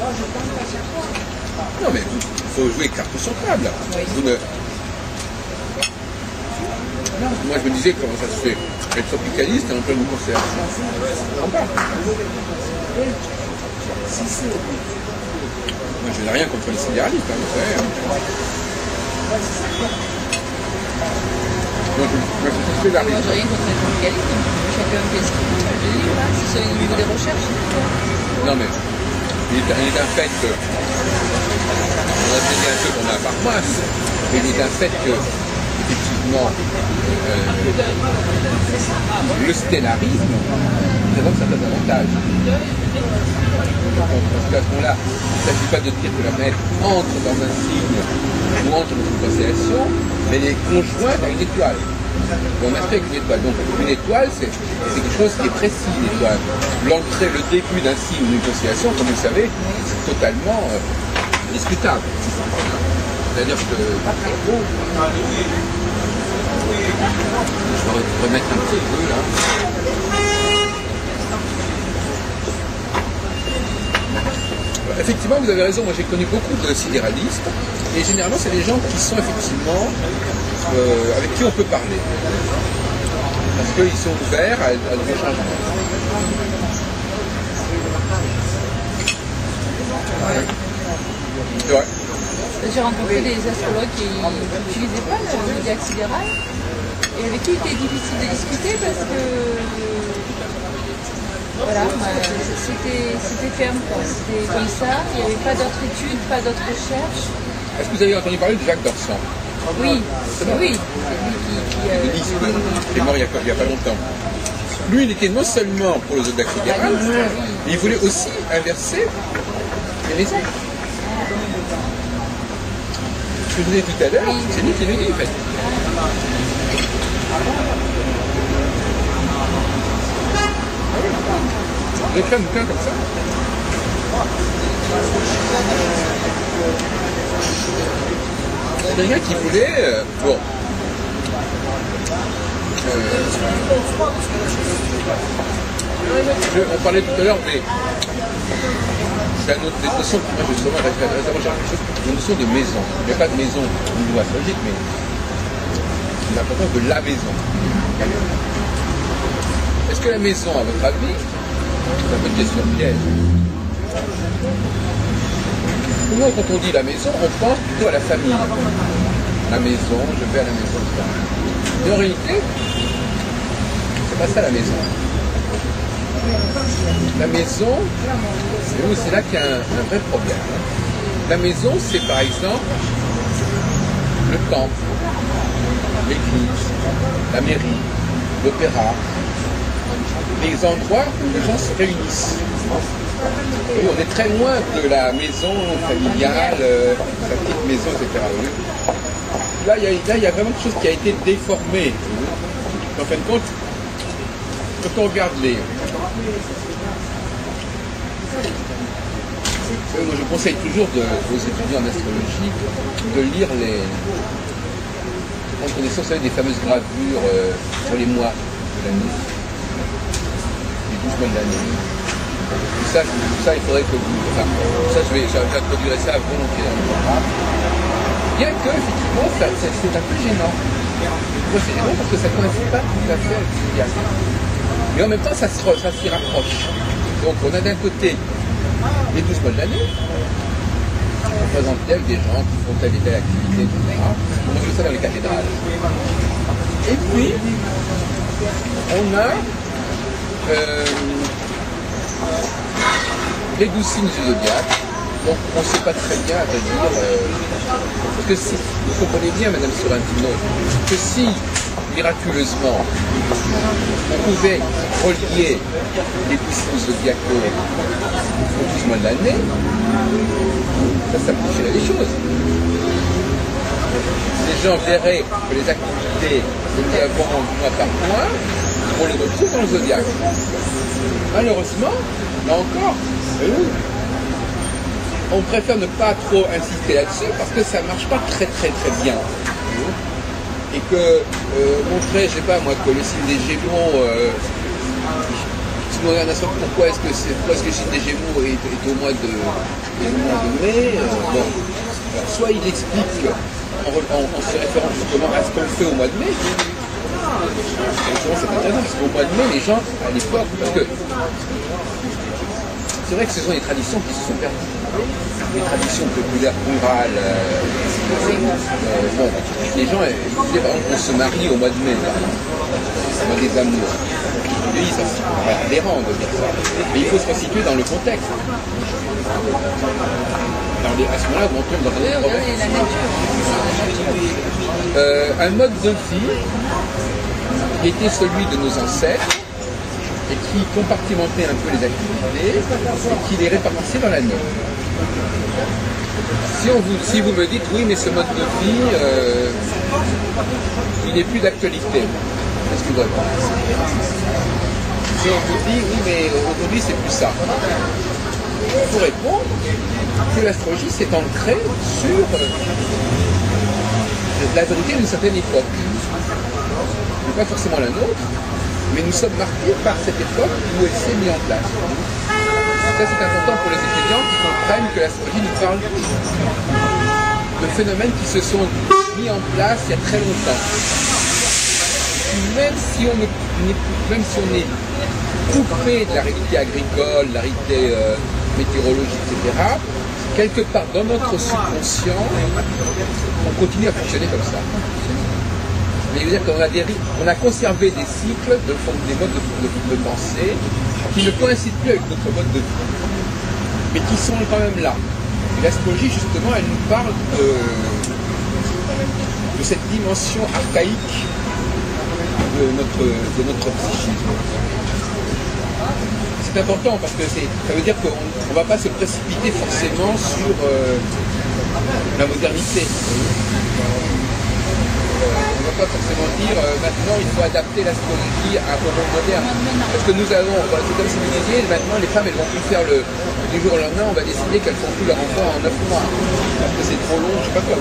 Speaker 1: Non, mais il faut jouer carte sur table.
Speaker 3: Oui.
Speaker 1: Moi, je me disais comment ça se fait. Être tropicaliste et en pleine constellation. Je comprends pas. Moi, je n'ai rien contre les sidéralistes, hein, vous savez. Donc, moi, je fais la
Speaker 3: Moi, j'ai rien contre les tropicalistes. Chacun fait ce qu'il veut. Si c'est au niveau des recherches.
Speaker 1: Non, mais il est un fait que. On a fait un peu qu'on a par masse, mais il est un fait que effectivement le stellarisme présente certains avantages. Parce qu'à ce moment-là, il ne s'agit pas de dire que la planète entre dans un signe ou entre dans une constellation, mais elle est conjointe à une étoile. Et on aspecte une étoile. Donc une étoile, c'est quelque chose qui est précis, une étoile. L'entrée, le début d'un signe ou d'une constellation, comme vous le savez, c'est totalement discutable. C'est-à-dire que... Je vais remettre un petit peu là. Effectivement, vous avez raison, moi j'ai connu beaucoup de sidéralistes, et généralement c'est des gens qui sont effectivement avec qui on peut parler. Parce qu'ils sont ouverts à de nouveaux changements. C'est vrai.
Speaker 3: J'ai rencontré des astrologues qui n'utilisaient pas le zodiaque sidéral et avec qui il était difficile de discuter parce que voilà, c'était ferme, c'était comme ça, il n'y avait pas d'autres études, pas d'autres recherches.
Speaker 1: Est-ce que vous avez entendu parler de Jacques Dorsan?
Speaker 3: Oui, oui.
Speaker 1: Il est mort il n'y a pas longtemps. Lui, il était non seulement pour le zodiaque sidéral, mais il voulait aussi inverser les maisons. Ce que je vous disais tout à l'heure, c'est lui qui le dit en fait. Vous avez fait un bouquin comme ça? C'est quelqu'un qui voulait... bon. On parlait tout à l'heure des notions qui, moi justement, la notion de maison. Il n'y a pas de maison au niveau astrologique, mais l'importance de la maison. Est-ce que la maison, à votre avis, c'est un peu une question piège? Souvent, quand on dit la maison, on pense plutôt à la famille. La maison, je vais à la maison, etc. Mais en réalité, c'est pas ça la maison. La maison, c'est là qu'il y a un vrai problème. La maison, c'est par exemple le temple, l'église, la mairie, l'opéra, les endroits où les gens se réunissent. Oui, on est très loin de la maison familiale, la petite maison, etc. Là, il y a vraiment quelque chose qui a été déformé. En fin de compte, quand on regarde moi, je conseille toujours aux étudiants en astrologie de lire prendre connaissance des fameuses gravures sur les mois de l'année, les 12 mois de l'année. Tout ça, il faudrait que vous... Enfin, j'introduirai ça volontiers dans le programme. Bien que, effectivement, c'est un peu gênant. Pourquoi c'est gênant? Parce que ça ne coïncide pas tout à fait avec ce qu'il y a. Mais en même temps, ça s'y rapproche. Donc, on a d'un côté les 12 mois de l'année, qui représentent tels des gens qui font telle et telle activité, etc. On a vu ça dans les cathédrales. Et puis, on a les 12 signes du zodiaque. Donc on ne sait pas très bien, à vrai dire, parce que si, vous comprenez bien, Madame Sorrentino, que si, miraculeusement, on pouvait relier les 12 signes zodiacaux aux 12 mois de l'année, ça simplifierait les choses. Les gens verraient que les activités que nous avons mois par mois, on les retrouve dans le zodiaque. Malheureusement, là encore, on préfère ne pas trop insister là-dessus parce que ça ne marche pas très bien. Et que montrer, je sais pas moi, que le signe des Gémeaux, si on regarde pourquoi est-ce que le signe des Gémeaux est au mois de mai, bon, alors, soit il explique en se référant justement à ce qu'on fait au mois de mai. C'est intéressant parce qu'au mois de mai, les gens, à l'époque, parce que c'est vrai que ce sont des traditions qui se sont perdues. Les traditions populaires rurales. Bon, les gens, disaient par exemple, on se marie au mois de mai, au mois des amours. Oui, ça paraît aberrant de dire ça. Mais il faut se resituer dans le contexte. à ce moment-là, on tombe dans un autre problème.
Speaker 3: La nature.
Speaker 1: Un mode de vie qui était celui de nos ancêtres et qui compartimentait un peu les activités et qui les répartissait dans l'année. Si vous me dites oui, mais ce mode de vie, il n'est plus d'actualité, qu'est-ce que vous répondez? Si on vous dit oui, mais aujourd'hui c'est plus ça, il faut répondre que l'astrologie s'est ancrée sur la vérité d'une certaine époque. Pas forcément la nôtre, mais nous sommes marqués par cette époque où elle s'est mise en place. Ça, c'est important pour les étudiants qui comprennent que l'astrologie nous parle de phénomènes qui se sont mis en place il y a très longtemps. Même si on est coupé de la réalité agricole, de la réalité météorologique, etc., quelque part dans notre subconscient, on continue à fonctionner comme ça. Mais je veux dire qu'on a conservé des cycles, des modes de pensée, qui ne coïncident plus avec notre mode de vie, mais qui sont quand même là. Et l'astrologie, justement, elle nous parle de cette dimension archaïque de notre psychisme. C'est important parce que ça veut dire qu'on ne va pas se précipiter forcément sur la modernité. On ne va pas forcément dire maintenant il faut adapter l'astrologie à un monde moderne. Parce que nous avons, c'est comme si vous disiez, maintenant les femmes elles vont plus faire du jour au lendemain, on va décider qu'elles font plus leur enfant en 9 mois. Parce que c'est trop long, je ne sais pas quoi.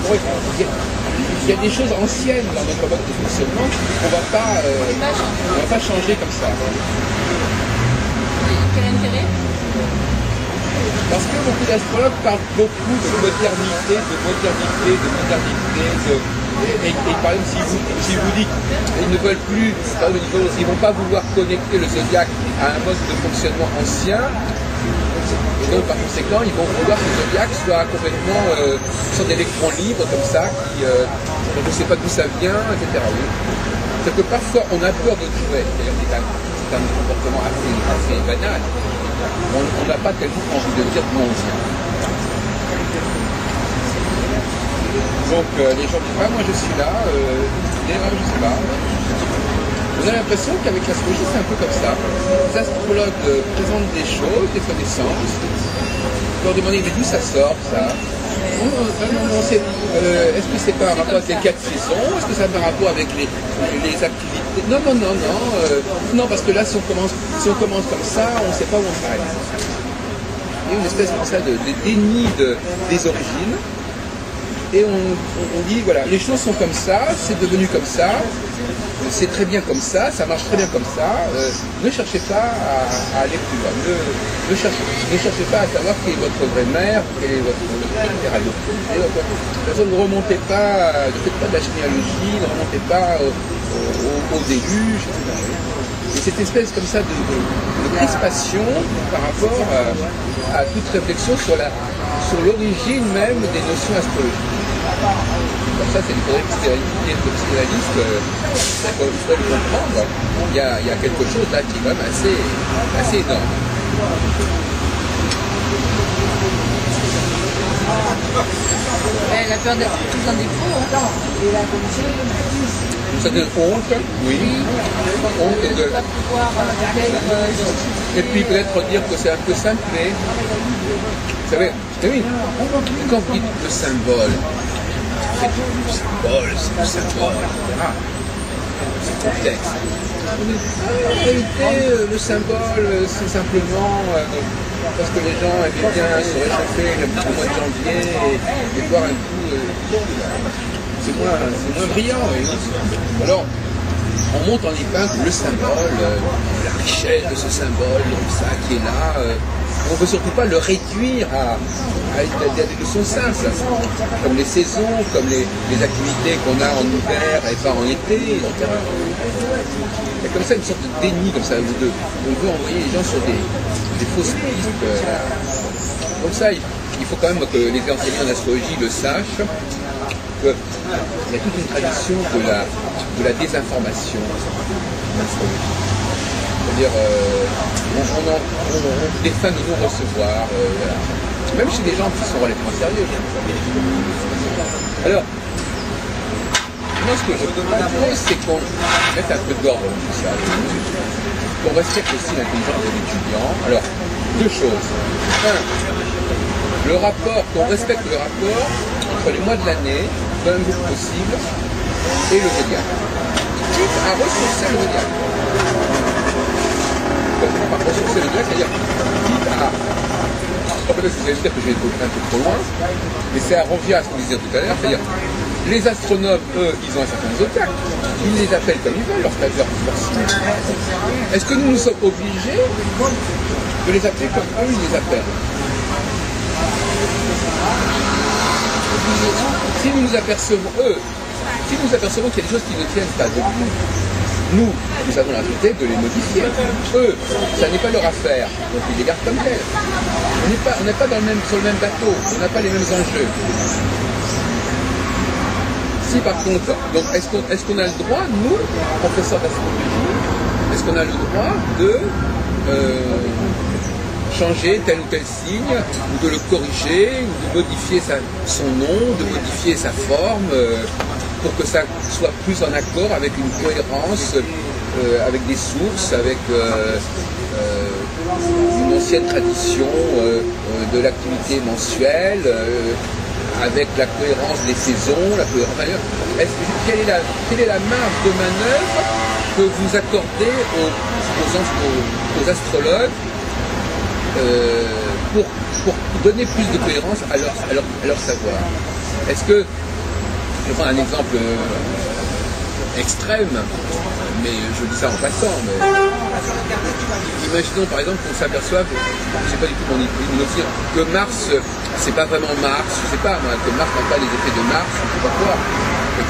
Speaker 1: Il y a des choses anciennes dans notre mode de fonctionnement qu'on ne va pas changer comme ça.
Speaker 3: Quel intérêt?
Speaker 1: Parce que beaucoup d'astrologues parlent beaucoup de modernité, et par exemple, si vous dites qu'ils ne veulent plus, ils ne vont pas vouloir connecter le zodiaque à un mode de fonctionnement ancien, et donc par conséquent, ils vont vouloir que le zodiaque soit complètement sur des électrons libres comme ça, on ne sait pas d'où ça vient, etc. Oui. C'est que parfois on a peur de jouer, c'est un comportement assez banal. On n'a pas tellement envie de dire d'où on vient. Donc les gens disent, moi je suis là, je sais pas. On a l'impression qu'avec l'astrologie c'est un peu comme ça. Les astrologues présentent des choses, des connaissances, leur demander mais d'où ça sort ça. Est-ce que c'est pas un rapport avec les 4 saisons? Est-ce que ça a un rapport avec les activités? Non, parce que là si on commence comme ça, on ne sait pas où on s'arrête. Il y a une espèce comme ça de déni des origines. Et on dit, voilà, les choses sont comme ça, c'est devenu comme ça, c'est très bien comme ça marche très bien comme ça, ne cherchez pas à aller plus loin, ne cherchez pas à savoir qui est votre vraie mère, quel est votre radio. De toute façon, ne remontez pas, ne faites pas de la généalogie, ne remontez pas au déluge, etc. Et cette espèce comme ça de crispation par rapport à toute réflexion sur l'origine même des notions astrologiques. Comme ça, c'est une psychanalyste, il faut le comprendre. Il y a quelque chose là qui est quand même assez énorme.
Speaker 3: Elle a peur d'être prise en défaut.
Speaker 1: Une certaine honte, oui. Honte de ne
Speaker 3: pas pouvoir
Speaker 1: et puis peut-être dire que c'est un peu simplé. Vous savez, oui, quand vous dites le symbole, c'est le symbole, etc. C'est complexe. En réalité, le symbole, c'est simplement parce que les gens aimaient bien se réchauffer le mois de janvier et boire un coup. C'est moins brillant. Alors, on monte en épingle le symbole, la richesse de ce symbole, comme ça, qui est là. On ne veut surtout pas le réduire à des notions simples, comme les saisons, comme les activités qu'on a en hiver et pas en été. Il y a comme ça une sorte de déni, comme ça, on veut envoyer les gens sur des fausses pistes. Donc ça, il faut quand même que les enseignants d'astrologie le sachent. Il y a toute une tradition de la désinformation en astrologie. C'est-à-dire, on défend de nous recevoir. Voilà. Même chez des gens qui sont relativement sérieux. Alors, moi ce que je propose, c'est qu'on mette un peu d'ordre dans tout ça. Qu'on respecte aussi l'intelligence de l'étudiant. Alors, deux choses. Un, qu'on respecte le rapport entre les mois de l'année, d'un groupe possible, et le zodiaque. Quitte à ressourcer le zodiaque. Par ressourcer le zodiaque, c'est-à-dire quitte à... Peut-être que vous allez dire que je vais un peu trop loin, mais c'est à revenir à ce qu'on disait tout à l'heure, c'est-à-dire les astronomes, eux, ils ont un certain zodiaque. Ils les appellent comme ils veulent, leur signe. Est-ce que nous sommes obligés de les appeler comme eux, ils les appellent? Si nous nous apercevons, qu'il y a des choses qui ne tiennent pas debout, nous avons la volonté de les modifier. Eux, ça n'est pas leur affaire, donc ils les gardent comme tels. On n'est pas sur le même bateau, on n'a pas les mêmes enjeux. Si par contre, donc est-ce qu'on a le droit, nous, professeurs d'astrologie, est-ce qu'on a le droit de changer tel ou tel signe, ou de le corriger, ou de modifier son nom, de modifier sa forme, pour que ça soit plus en accord avec une cohérence, avec des sources, avec une ancienne tradition de l'activité mensuelle, avec la cohérence des saisons, quelle est la marge de manœuvre que vous accordez aux astrologues pour donner plus de cohérence à leur savoir? Est-ce que, je prends un exemple extrême, mais je dis ça en passant, mais imaginons par exemple qu'on s'aperçoive, je sais pas du tout mon idée, que Mars, c'est pas vraiment Mars, je sais pas moi, que Mars n'a pas les effets de Mars, je sais pas quoi.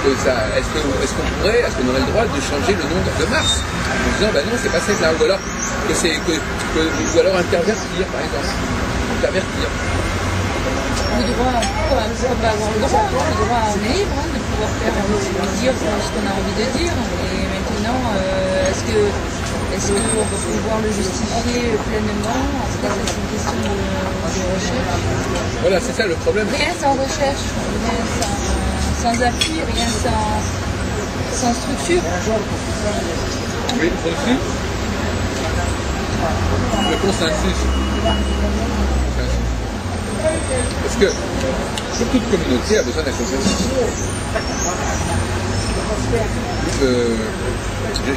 Speaker 1: Est-ce qu'on aurait le droit de changer le nom de Mars en disant ben non, c'est pas celle-là, ou alors ou alors intervertir par exemple. Intervertir.
Speaker 3: Le droit, pourquoi pas avoir le droit, on est libre de pouvoir dire ce qu'on a envie de dire. Et maintenant, est-ce qu'on va pouvoir le justifier pleinement? En tout cas, c'est une question de recherche.
Speaker 1: Voilà, c'est ça le problème.
Speaker 3: Rien sans recherche, rien sans appui, rien sans structure.
Speaker 1: Oui, le consensus. Parce que toute communauté a besoin d'un consensus.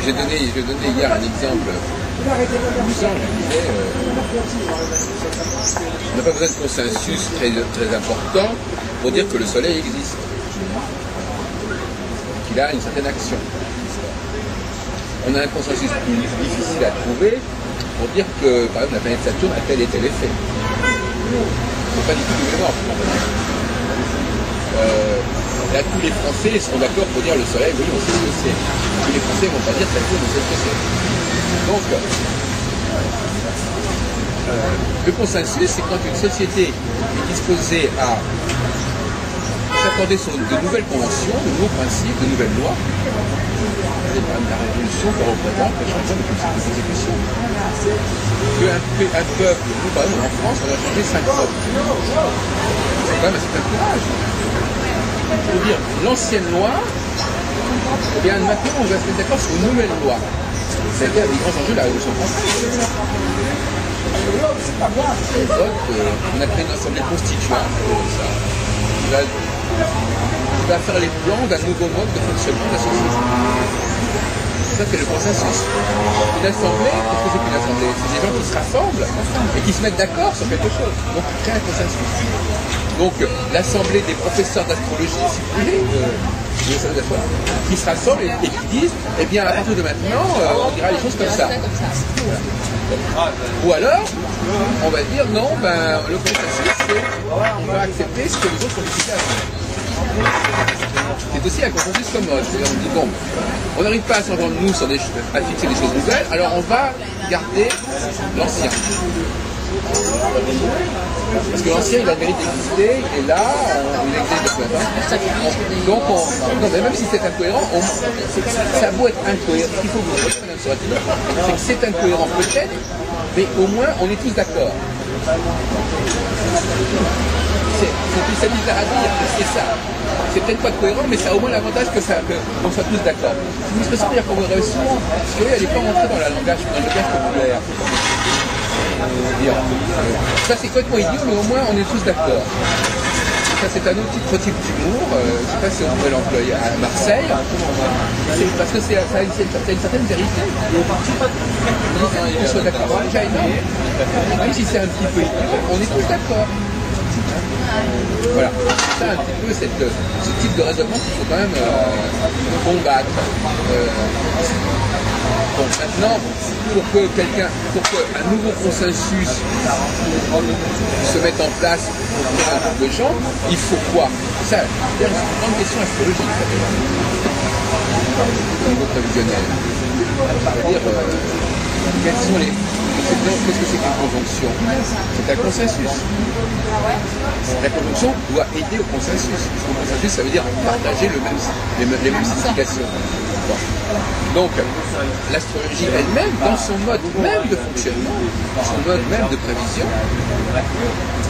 Speaker 1: J'ai donné hier un exemple amusant. Je disais, on n'a pas besoin de consensus très important pour dire que le soleil existe, qu'il a une certaine action. On a un consensus plus difficile à trouver pour dire que, par exemple, la planète Saturne a tel et tel effet. C'est pas du tout évident. Là, tous les Français seront d'accord pour dire le soleil, oui, on sait ce que c'est. Tous les Français ne vont pas dire Saturne, on sait ce que c'est. Donc, le consensus, c'est quand une société est disposée à s'accorder sur de nouvelles conventions, de nouveaux principes, de nouvelles lois. C'est quand même la révolution que représente le changement de constitution. Un peuple, nous par exemple en France, on a changé 5 fois. C'est quand même un certain courage. Je veux dire, l'ancienne loi, eh bien maintenant on va se mettre d'accord sur une nouvelle loi. C'est-à-dire les grands enjeux de la Révolution française. On a créé une assemblée constituante qui va faire les plans d'un nouveau mode de fonctionnement de la société. Ça, c'est le consensus. Une assemblée, qu'est-ce que c'est qu'une assemblée? C'est des gens qui se rassemblent et qui se mettent d'accord sur quelque chose. Donc, ils créent un consensus. Donc, l'assemblée des professeurs d'astrologie, si vous voulez, qui se rassemblent et qui disent, eh bien, à partir de maintenant, on dira les choses comme ça. Ou alors, on va dire, non, ben, le consensus, c'est on va accepter ce que les autres ont décidé à faire. C'est aussi un consensus commode. C'est-à-dire, on dit, bon, on n'arrive pas à s'entendre nous à fixer des choses nouvelles, alors on va garder l'ancien. Parce que l'ancien, il a le mérite d'exister, et là, il existe depuis longtemps.
Speaker 3: s'appuyer sur des...
Speaker 1: Donc, non, mais même si c'est incohérent, ça a beau être incohérent. Ce qu'il faut que vous compreniez sur Attila, c'est que c'est incohérent peut-être, mais au moins on est tous d'accord. C'est plus bizarre à dire que c'est ça. C'est peut-être pas cohérent, mais ça a au moins l'avantage qu'on soit tous d'accord. C'est une expression d'ailleurs qu'on voudrait souvent, parce qu'elle n'est pas rentrée dans le langage populaire. Ça c'est complètement idiot, mais au moins on est tous d'accord. Ça c'est un autre type d'humour, je ne sais pas si on pourrait l'employer à Marseille, parce que ça a une certaine vérité. On soit d'accord, déjà énorme. Même si c'est un petit peu idiot, on est tous d'accord. Voilà, c'est un petit peu ce type de raisonnement qu'il faut quand même combattre. Bon, maintenant, pour qu'un nouveau consensus se mette en place pour un groupe de gens, il faut quoi? Ça, c'est une grande question astrologique, au niveau prévisionnel. C'est-à-dire, qu'est-ce que c'est qu'une conjonction? C'est un consensus. La conjonction doit aider au consensus. Parce que le consensus, ça veut dire partager les mêmes significations. Bon. Donc, l'astrologie elle-même, dans son mode même de fonctionnement, dans son mode même de prévision,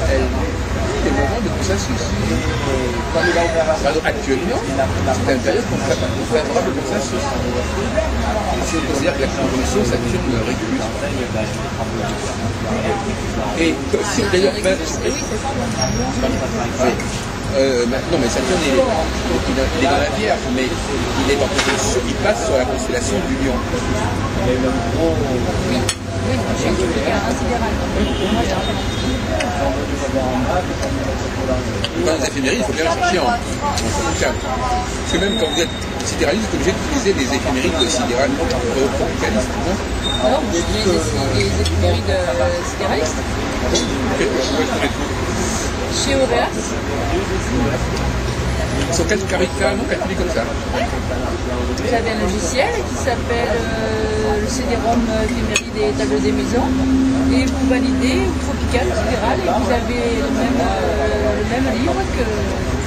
Speaker 1: elle est des moments de consensus. Actuellement, c'est une période qu'on fait favorable au consensus. C'est-à-dire que la conjonction Saturne-Régulus. Et si d'ailleurs, non, mais Saturne, il est dans la Vierge, mais il est en conjonction, il passe sur la constellation du Lion.
Speaker 3: Oui, j'ai un sidéral.
Speaker 1: Dans les éphémérides, il faut bien le chercher en bouquin. Parce que même quand vous êtes sidéraliste, vous êtes obligé d'utiliser des éphémérides sidérales tropicalistes, non?
Speaker 3: Non, j'utilise les éphémérides sidéralistes. Chez Auréas.
Speaker 1: Ils sont carrément calculés comme ça.
Speaker 3: Vous avez un logiciel qui s'appelle le CD-ROM éphéméride des tableaux des maisons. Et vous validez Tropical, sidéral, et vous avez le même livre que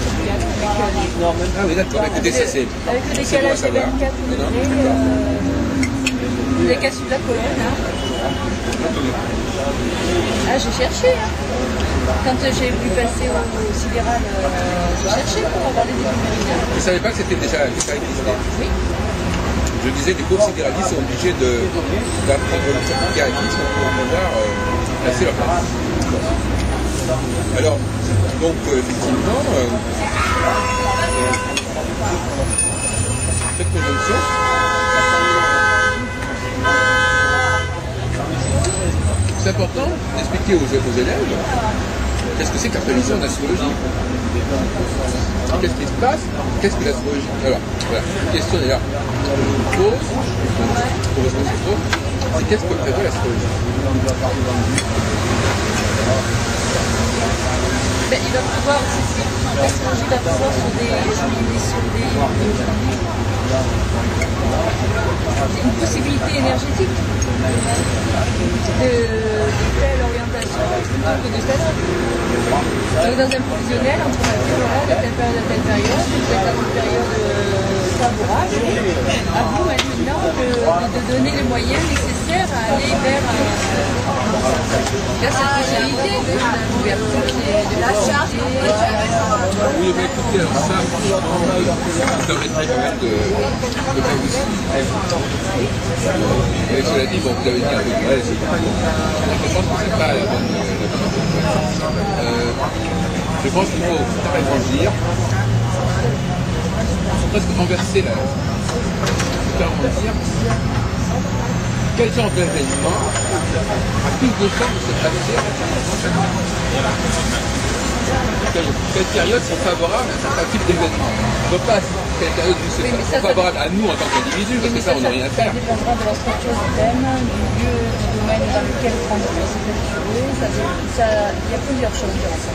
Speaker 3: Tropical.
Speaker 1: Ah oui, d'accord, écoutez, ça c'est.
Speaker 3: Avec le décalage de 24 degrés, le décalage de la colonne. Hein. Ah, j'ai cherché. Hein. Quand j'ai voulu passer au sidéral, j'ai cherché pour avoir les éphémérides.
Speaker 1: Vous ne savez pas que c'était déjà existé?
Speaker 3: Oui.
Speaker 1: Je disais, des pauvres sidéralistes sont obligés d'apprendre le tropicalisme pour pouvoir placer leur place. Alors, donc, effectivement, cette conjonction, c'est important d'expliquer aux élèves qu'est-ce que c'est que la prévision en astrologie. Qu'est-ce qui se passe? Qu'est-ce que l'astrologie? Alors, voilà, une question d'ailleurs que je vous pose, c'est qu'est-ce que prévoit l'astrologie?
Speaker 3: Ben, il va pouvoir, l'astrologie va pouvoir une possibilité énergétique de telle orientation plutôt que de telle autre. Donc dans un provisionnel, entre la de telle période à telle période, vous êtes dans une période favorable, à vous maintenant de donner les moyens nécessaires à aller vers cette possibilité d'ouverture de la charge.
Speaker 1: Oui, mais écoutez, alors ça, vous permettrait quand même de faire aussi. Et cela dit, bon, vous avez dit un peu de mal, je pense que c'est pas la bonne. Je pense qu'il faut agrandir, presque renverser la. Agrandir. Quel genre d'événement a plus de chances de se passer quelles périodes sont favorables à un certain type d'événement? On ne peut pas quelles périodes sont favorables à nous en tant qu'individus, parce que ça, on n'a rien à faire.
Speaker 3: Ça dépendra de la structure du thème, du lieu, du domaine dans lequel prendre s'effectuer. Il y a plusieurs choses qui rentrent.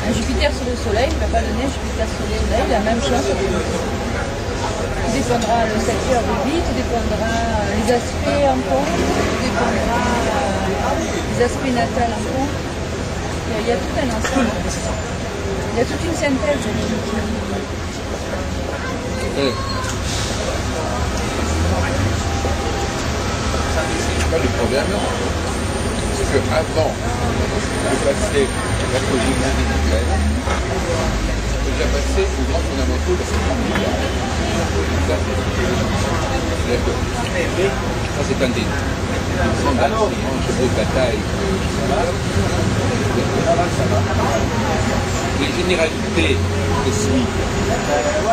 Speaker 3: Un Jupiter sur le Soleil ne va pas donner un Jupiter sur le Soleil la même chose. Tout dépendra le secteur de vie, tout dépendra les aspects en compte, tout dépendra les aspects natals en compte. Il y a tout un ensemble. Il y a toute une synthèse.
Speaker 1: Le problème, c'est qu'avant de passer la logique individuelle, il faut déjà passer aux grands fondamentaux de la société. Ça, c'est un des grands chevaux de bataille. Les généralités cosmiques,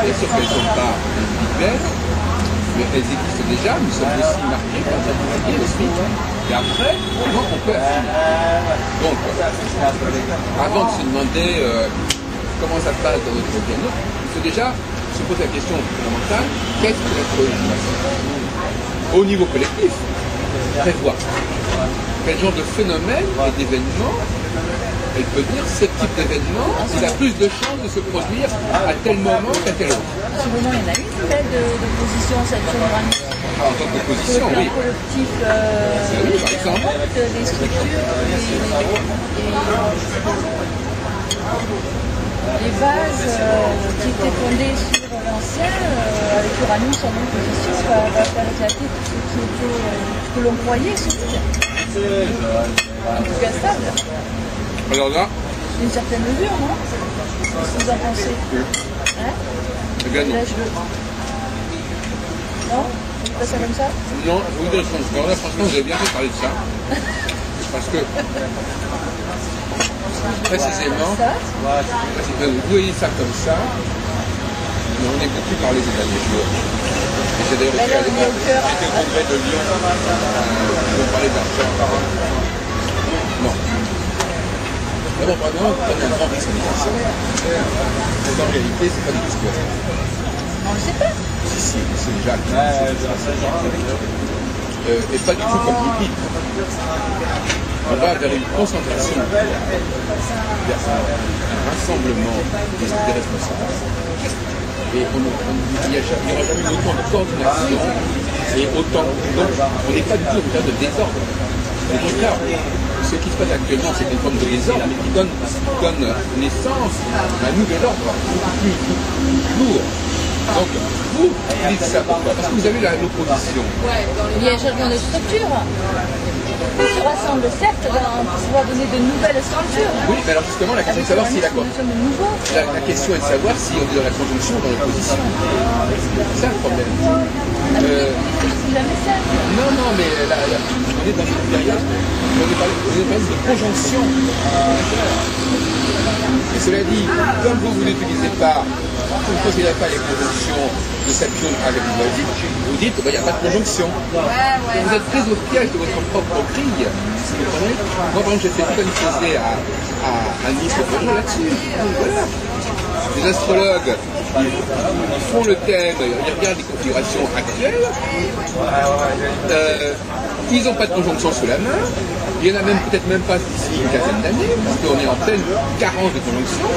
Speaker 1: bien sûr qu'elles ne sont pas individuelles, mais elles existent déjà, nous sommes aussi marqués par la généralité cosmique. Et après, comment on peut affiner? Donc, avant de se demander comment ça se passe dans notre organisme, il faut déjà se poser la question fondamentale, qu'est-ce que l'astrologie? Au niveau collectif, prévoir quel genre de phénomène et d'événements elle peut dire ce type d'événement, il a plus de chances de se produire à tel moment qu'à tel autre.
Speaker 3: En ce moment, il y en a une de position Saturne-Uranus.
Speaker 1: En tant que position, oui.
Speaker 3: Collectif,
Speaker 1: oui, par exemple.
Speaker 3: Les structures, les bases qui étaient fondées sur l'ancien, avec Uranus en opposition, va faire éclater tout ce que l'on croyait solide. En tout cas stable.
Speaker 1: Alors là,
Speaker 3: une certaine mesure, non? Qu'est-ce que vous en pensez? Hein?
Speaker 1: bien non.
Speaker 3: Là, je veux. Non? C'est pas ça comme ça?
Speaker 1: Non, je vous dire franchement, là, franchement, vous avez bien fait parler de ça. Parce que, précisément, vous voyez ça comme ça, mais on n'écoute plus parler ces derniers jours. Et c'est d'ailleurs été au congrès de Lyon, pour parler d'argent. Non. D'abord, premièrement, vous prenez un grand risque de ça. Mais en réalité, c'est pas du tout ce qu'il va faire.
Speaker 3: On ne sait pas.
Speaker 1: Si, c'est déjà acquis. Et pas du tout comme il dit. On va vers une concentration, vers un rassemblement des responsables. Et il n'y aura jamais eu autant de coordination et autant. Donc, on n'est pas du tout en cas de désordre. Au contraire, ce qui se passe actuellement, c'est une forme de désordre, mais qui donne naissance à un nouvel ordre, beaucoup plus lourd. Donc, vous dites ça pourquoi? Parce que vous avez l'opposition.
Speaker 3: Il y a un changement de structure. Ils se rassemblent certes pour pouvoir donner de nouvelles structures.
Speaker 1: Oui, mais alors justement, la question est de savoir si la question est de savoir si on est dans la conjonction ou dans l'opposition. C'est ça le problème.
Speaker 3: C'est jamais ça.
Speaker 1: Non, mais là, on est dans une période, on est dans une conjonction. Et cela dit, comme vous n'utilisez pas, vous ne considérez pas les conjonctions de Saturne avec le Nordique, vous dites qu'il n'y a pas de conjonction. Vous êtes pris au piège de votre propre grille. Vous comprenez? Moi, par exemple, j'ai fait tout un exposé à Nice là-dessus. Voilà. Les astrologues font le thème, ils regardent les configurations actuelles. Ils n'ont pas de conjonction sous la main. Il y en a même peut-être même pas d'ici une quinzaine d'années, parce qu'on est en pleine carence de conjonction.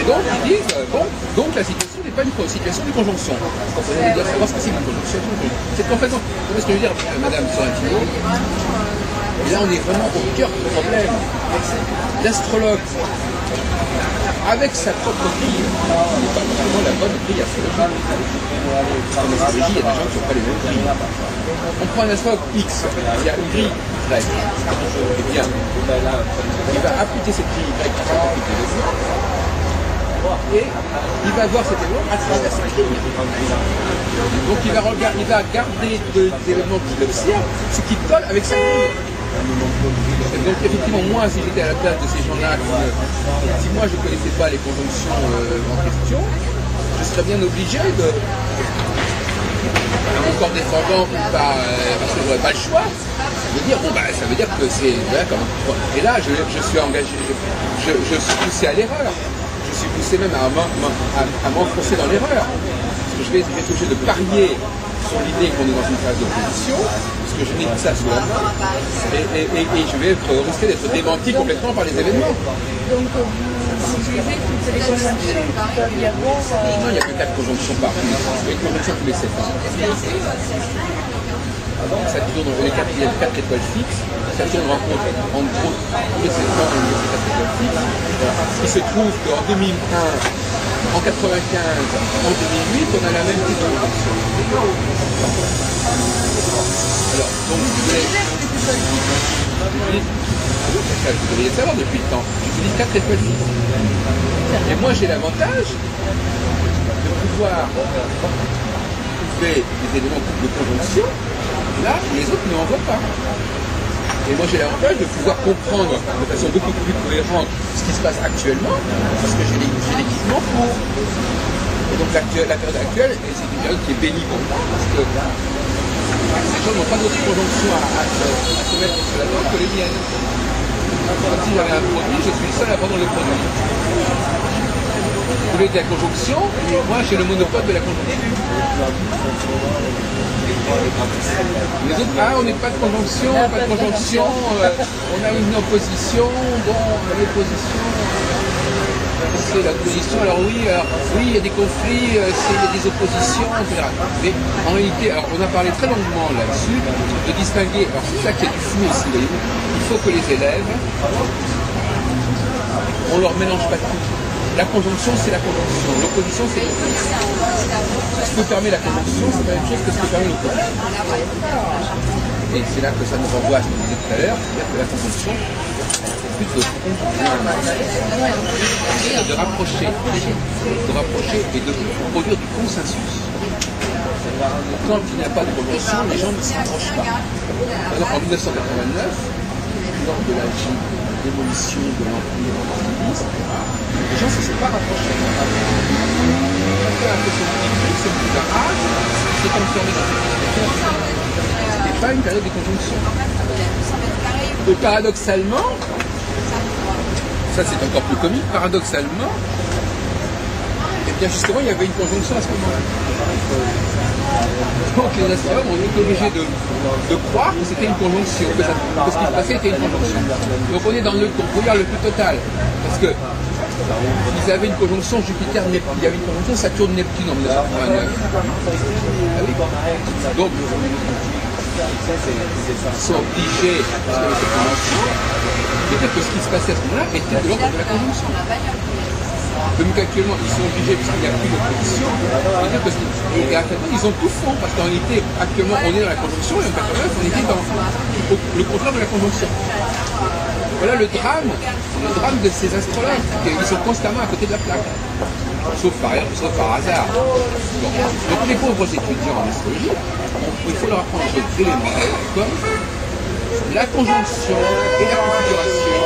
Speaker 1: Et donc ils disent, bon, donc la situation n'est pas une situation de conjonction. Vous comprenez, dire savoir ce que c'est une conjonction. C'est en fait, vous voyez ce que je veux dire, Madame Sorrentino? Et là, on est vraiment au cœur du problème. L'astrologue, avec sa propre grille, n'est pas vraiment la bonne grille astrologique. En astrologie, il y a des gens qui n'ont pas les mêmes grilles. On prend un astrologue X, il y a une grille Y. Eh bien, il va appliquer cette grille Y à sa et il va voir cet élément à travers cette grille. Donc il va garder des éléments qu'il observe, ce qui colle avec sa grille. Et donc effectivement, moi, si j'étais à la place de ces gens-là, si moi je ne connaissais pas les conjonctions en question, je serais bien obligé de, mon corps défendant, parce que je n'aurais pas le choix, de dire, bon, bah, ça veut dire que c'est... Voilà, et là, je suis engagé, je suis poussé à l'erreur. Je suis poussé même à m'enfoncer dans l'erreur. Parce que je vais être obligé de parier sur l'idée qu'on est dans une phase d'opposition, parce que je n'ai que ça sous la main, et je vais risquer d'être démenti complètement par les événements.
Speaker 3: Donc vous utilisez toutes les conjonctions qui peuvent y avoir...
Speaker 1: Non, il n'y a que 4 conjonctions par an. Il y a une conjonction tous les 7 ans. Ça tourne dans les 4 étoiles fixes. Ça tient une rencontre en gros tous les 7 ans à l'université catholique. Il se trouve qu'en 2001, en 95, en 2008, on a la même petite convention. Alors, donc, vous devriez savoir depuis le temps, j'utilise 4 et 6. Et moi, j'ai l'avantage de pouvoir trouver des éléments de conjonction là où les autres n'en voient pas. Et moi, j'ai l'avantage de pouvoir comprendre de façon beaucoup plus cohérente ce qui se passe actuellement, parce que j'ai l'équipement pour. Et donc, la période actuelle, c'est une période qui est bénie pour moi, parce que ces gens n'ont pas d'autre conjonction à se mettre sur la table que les miennes. Quand si j'avais un produit, je suis le seul à vendre le produit. Vous voulez de la conjonction, et moi j'ai le monopole de la conjonction. Les autres, on n'est pas de conjonction, pas de conjonction, on a une opposition, bon, l'opposition, c'est l'opposition, alors oui, il y a des conflits, il y a des oppositions, etc. Mais en réalité, alors on a parlé très longuement là-dessus, de distinguer, alors c'est ça qui est du flou ici, voyez-vous, il faut que les élèves, on leur mélange pas tout. La conjonction, c'est la conjonction. L'opposition, c'est l'opposition. Ce que permet la conjonction, c'est la même chose que ce que permet l'opposition. Et c'est là que ça nous renvoie à ce qu'on disait tout à l'heure, c'est-à-dire que la conjonction, c'est plus de rapprocher et de produire du consensus. Quand il n'y a pas de conjonction, les gens ne s'approchent pas. Par exemple, en 1989, lors de la démolition de l'Empire communiste, les gens ne se sont pas rapprochés. C'est plus la rage, c'est enfermé dans cette situation. Ce n'était pas une période de conjonction. Et paradoxalement, ça c'est encore plus comique, paradoxalement, et bien justement il y avait une conjonction à ce moment-là. Donc les astronomes ont été obligés de croire que c'était une conjonction, que ce qui se passait était une conjonction. Donc on est dans le brouillard le plus total, parce que ils avaient une conjonction Jupiter-Neptune, il y avait une conjonction Saturne-Neptune en 1989. Ah oui. Donc ils sont obligés, parce qu'il y avait cette conjonction, de dire que ce qui se passait à ce moment-là était de l'ordre de la conjonction. Donc actuellement, ils sont obligés, puisqu'il n'y a plus d'opposition, de dire que et actuellement, ils ont tout fond, parce qu'en réalité, actuellement, on est dans la conjonction, et en 89, on était dans le contraire de la conjonction. Voilà le drame de ces astrologues, ils sont constamment à côté de la plaque, sauf par hasard. Bon. Donc les pauvres étudiants en astrologie, il faut leur apprendre des éléments comme la conjonction et la configuration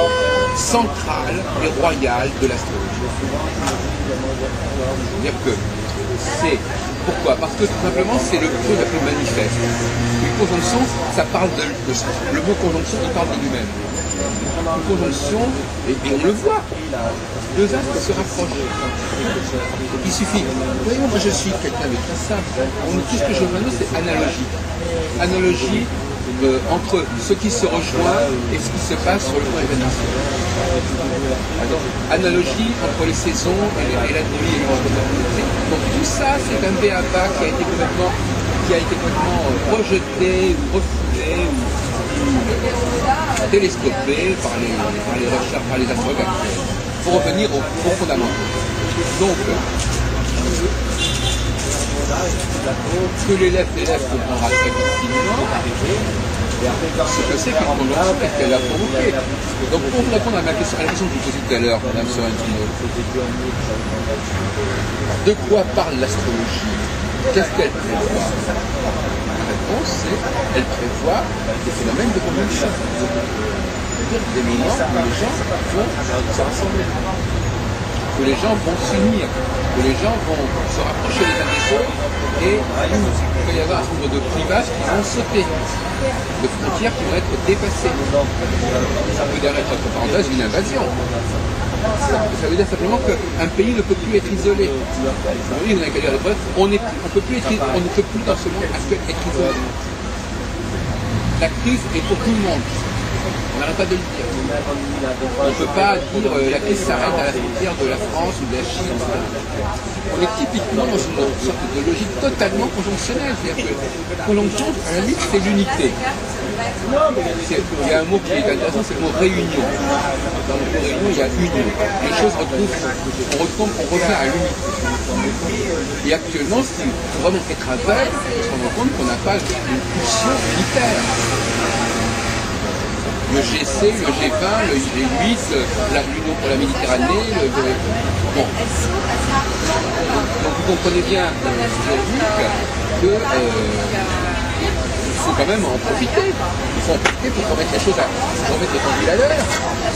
Speaker 1: centrale et royale de l'astrologie. C'est-à-dire que c'est... Pourquoi? Parce que tout simplement c'est le truc le plus manifeste. Une conjonction, ça parle le mot conjonction, il parle de lui-même. Une conjonction, et on le voit, deux astres se rapprochent. Il suffit. Voyez, moi je suis quelqu'un de très simple. Tout ce que je veux dire, c'est analogie. Analogie entre ce qui se rejoint et ce qui se passe sur le plan événementiel. Analogie entre les saisons et la nuit et le jour. Donc tout ça, c'est un b.a.-ba qui a été complètement rejeté, refoulé ou télescopé par les recherches, par les astrologues, pour revenir aux fondamentaux. Donc, ce que l'élève comprendra très facilement, ce que c'est qu'une conjonction et qu'elle a provoqué. Donc pour vous répondre à la question que je vous posais tout à l'heure, Madame Sorrentino, de quoi parle l'astrologie? Qu'est-ce qu'elle prévoit? La réponse c'est qu'elle prévoit des phénomènes de conjonction. C'est-à-dire des moments où les gens vont se rassembler, que les gens vont s'unir, que les gens vont se rapprocher les uns des autres et il va y avoir un nombre de clivages qui vont sauter, de frontières qui vont être dépassées. Ça peut dire, entre parenthèses, une invasion. Ça veut dire simplement qu'un pays ne peut plus être isolé. Oui, on a qu'à dire les preuves, on ne peut plus dans ce monde actuel être isolé. La crise est pour tout le monde. On n'arrête pas de le dire. On ne peut pas dire la crise s'arrête à la frontière de la France ou de la Chine. On est typiquement dans une sorte de logique totalement conjonctionnelle. C'est-à-dire que la conjonction, à la limite, c'est l'unité. Il y a un mot qui est intéressant, c'est le mot réunion. Dans le mot réunion, il y a union. Les choses on revient à l'unité. Et actuellement, si on vraiment être aveugle, on se rend compte qu'on n'a pas une pulsion militaire. Le G7, le G20, le G8, l'Union pour la Méditerranée, bon. Donc vous comprenez bien, que il faut quand même en profiter. Il faut en profiter pour remettre les choses remettre les pendules à l'heure.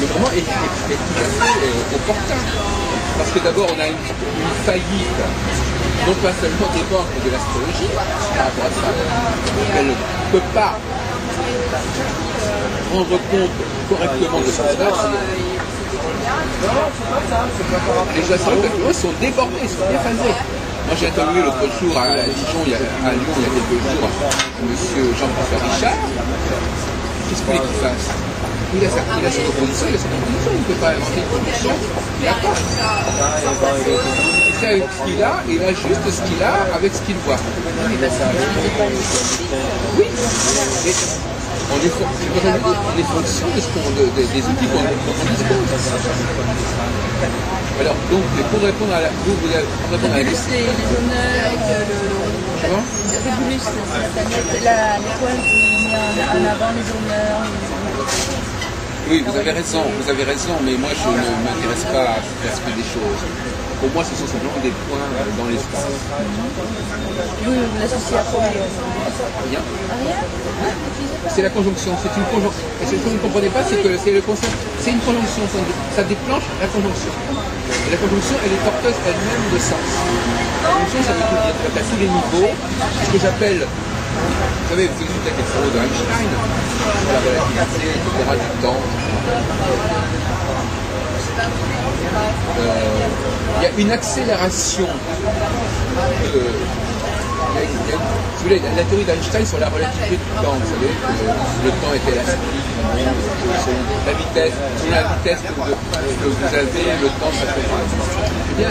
Speaker 1: Le moment est tout à fait opportun. Parce que d'abord, on a une faillite, non pas seulement des banques, mais de l'astrologie par rapport à ça. Elle ne peut pas rendre compte correctement de son œuvre. Les astronomes sont débordés, sont déphasés. Moi j'ai interviewé l'autre jour à Lyon, il y a quelques jours, M. Jean-François Richard. Qu'est-ce qu'il voulait qu'il fasse? Il a sa proposition, il ne peut pas inventer une proposition, il n'a pas. Il fait avec ce qu'il a, et il ajuste ce qu'il a avec ce qu'il voit. Oui, mais on est fonction des outils qu'on dispose. Alors, donc, pour répondre à la question...
Speaker 3: Régulus, les honneurs, Régulus, l'étoile qui met en avant les honneurs.
Speaker 1: Oui, vous avez raison, mais moi je ne m'intéresse pas à l'aspect des choses. Pour moi, ce sont simplement des points dans l'espace.
Speaker 3: Vous l'associez à quoi?
Speaker 1: Rien.
Speaker 3: Rien?
Speaker 1: C'est la conjonction, c'est une conjonction. Et ce que vous ne comprenez pas, c'est que c'est le concept, c'est une conjonction, ça déclenche la conjonction. Et la conjonction, elle est porteuse elle-même de sens. La conjonction, ça veut tout dire, à tous les niveaux, ce que j'appelle, vous savez, vous écoutez les travaux d'Einstein, sur la relativité, etc., du temps. Il y a une accélération de... la théorie d'Einstein sur la relativité du temps, vous savez, que le temps est élastique, la vitesse que vous avez, le temps ça fait. Eh bien,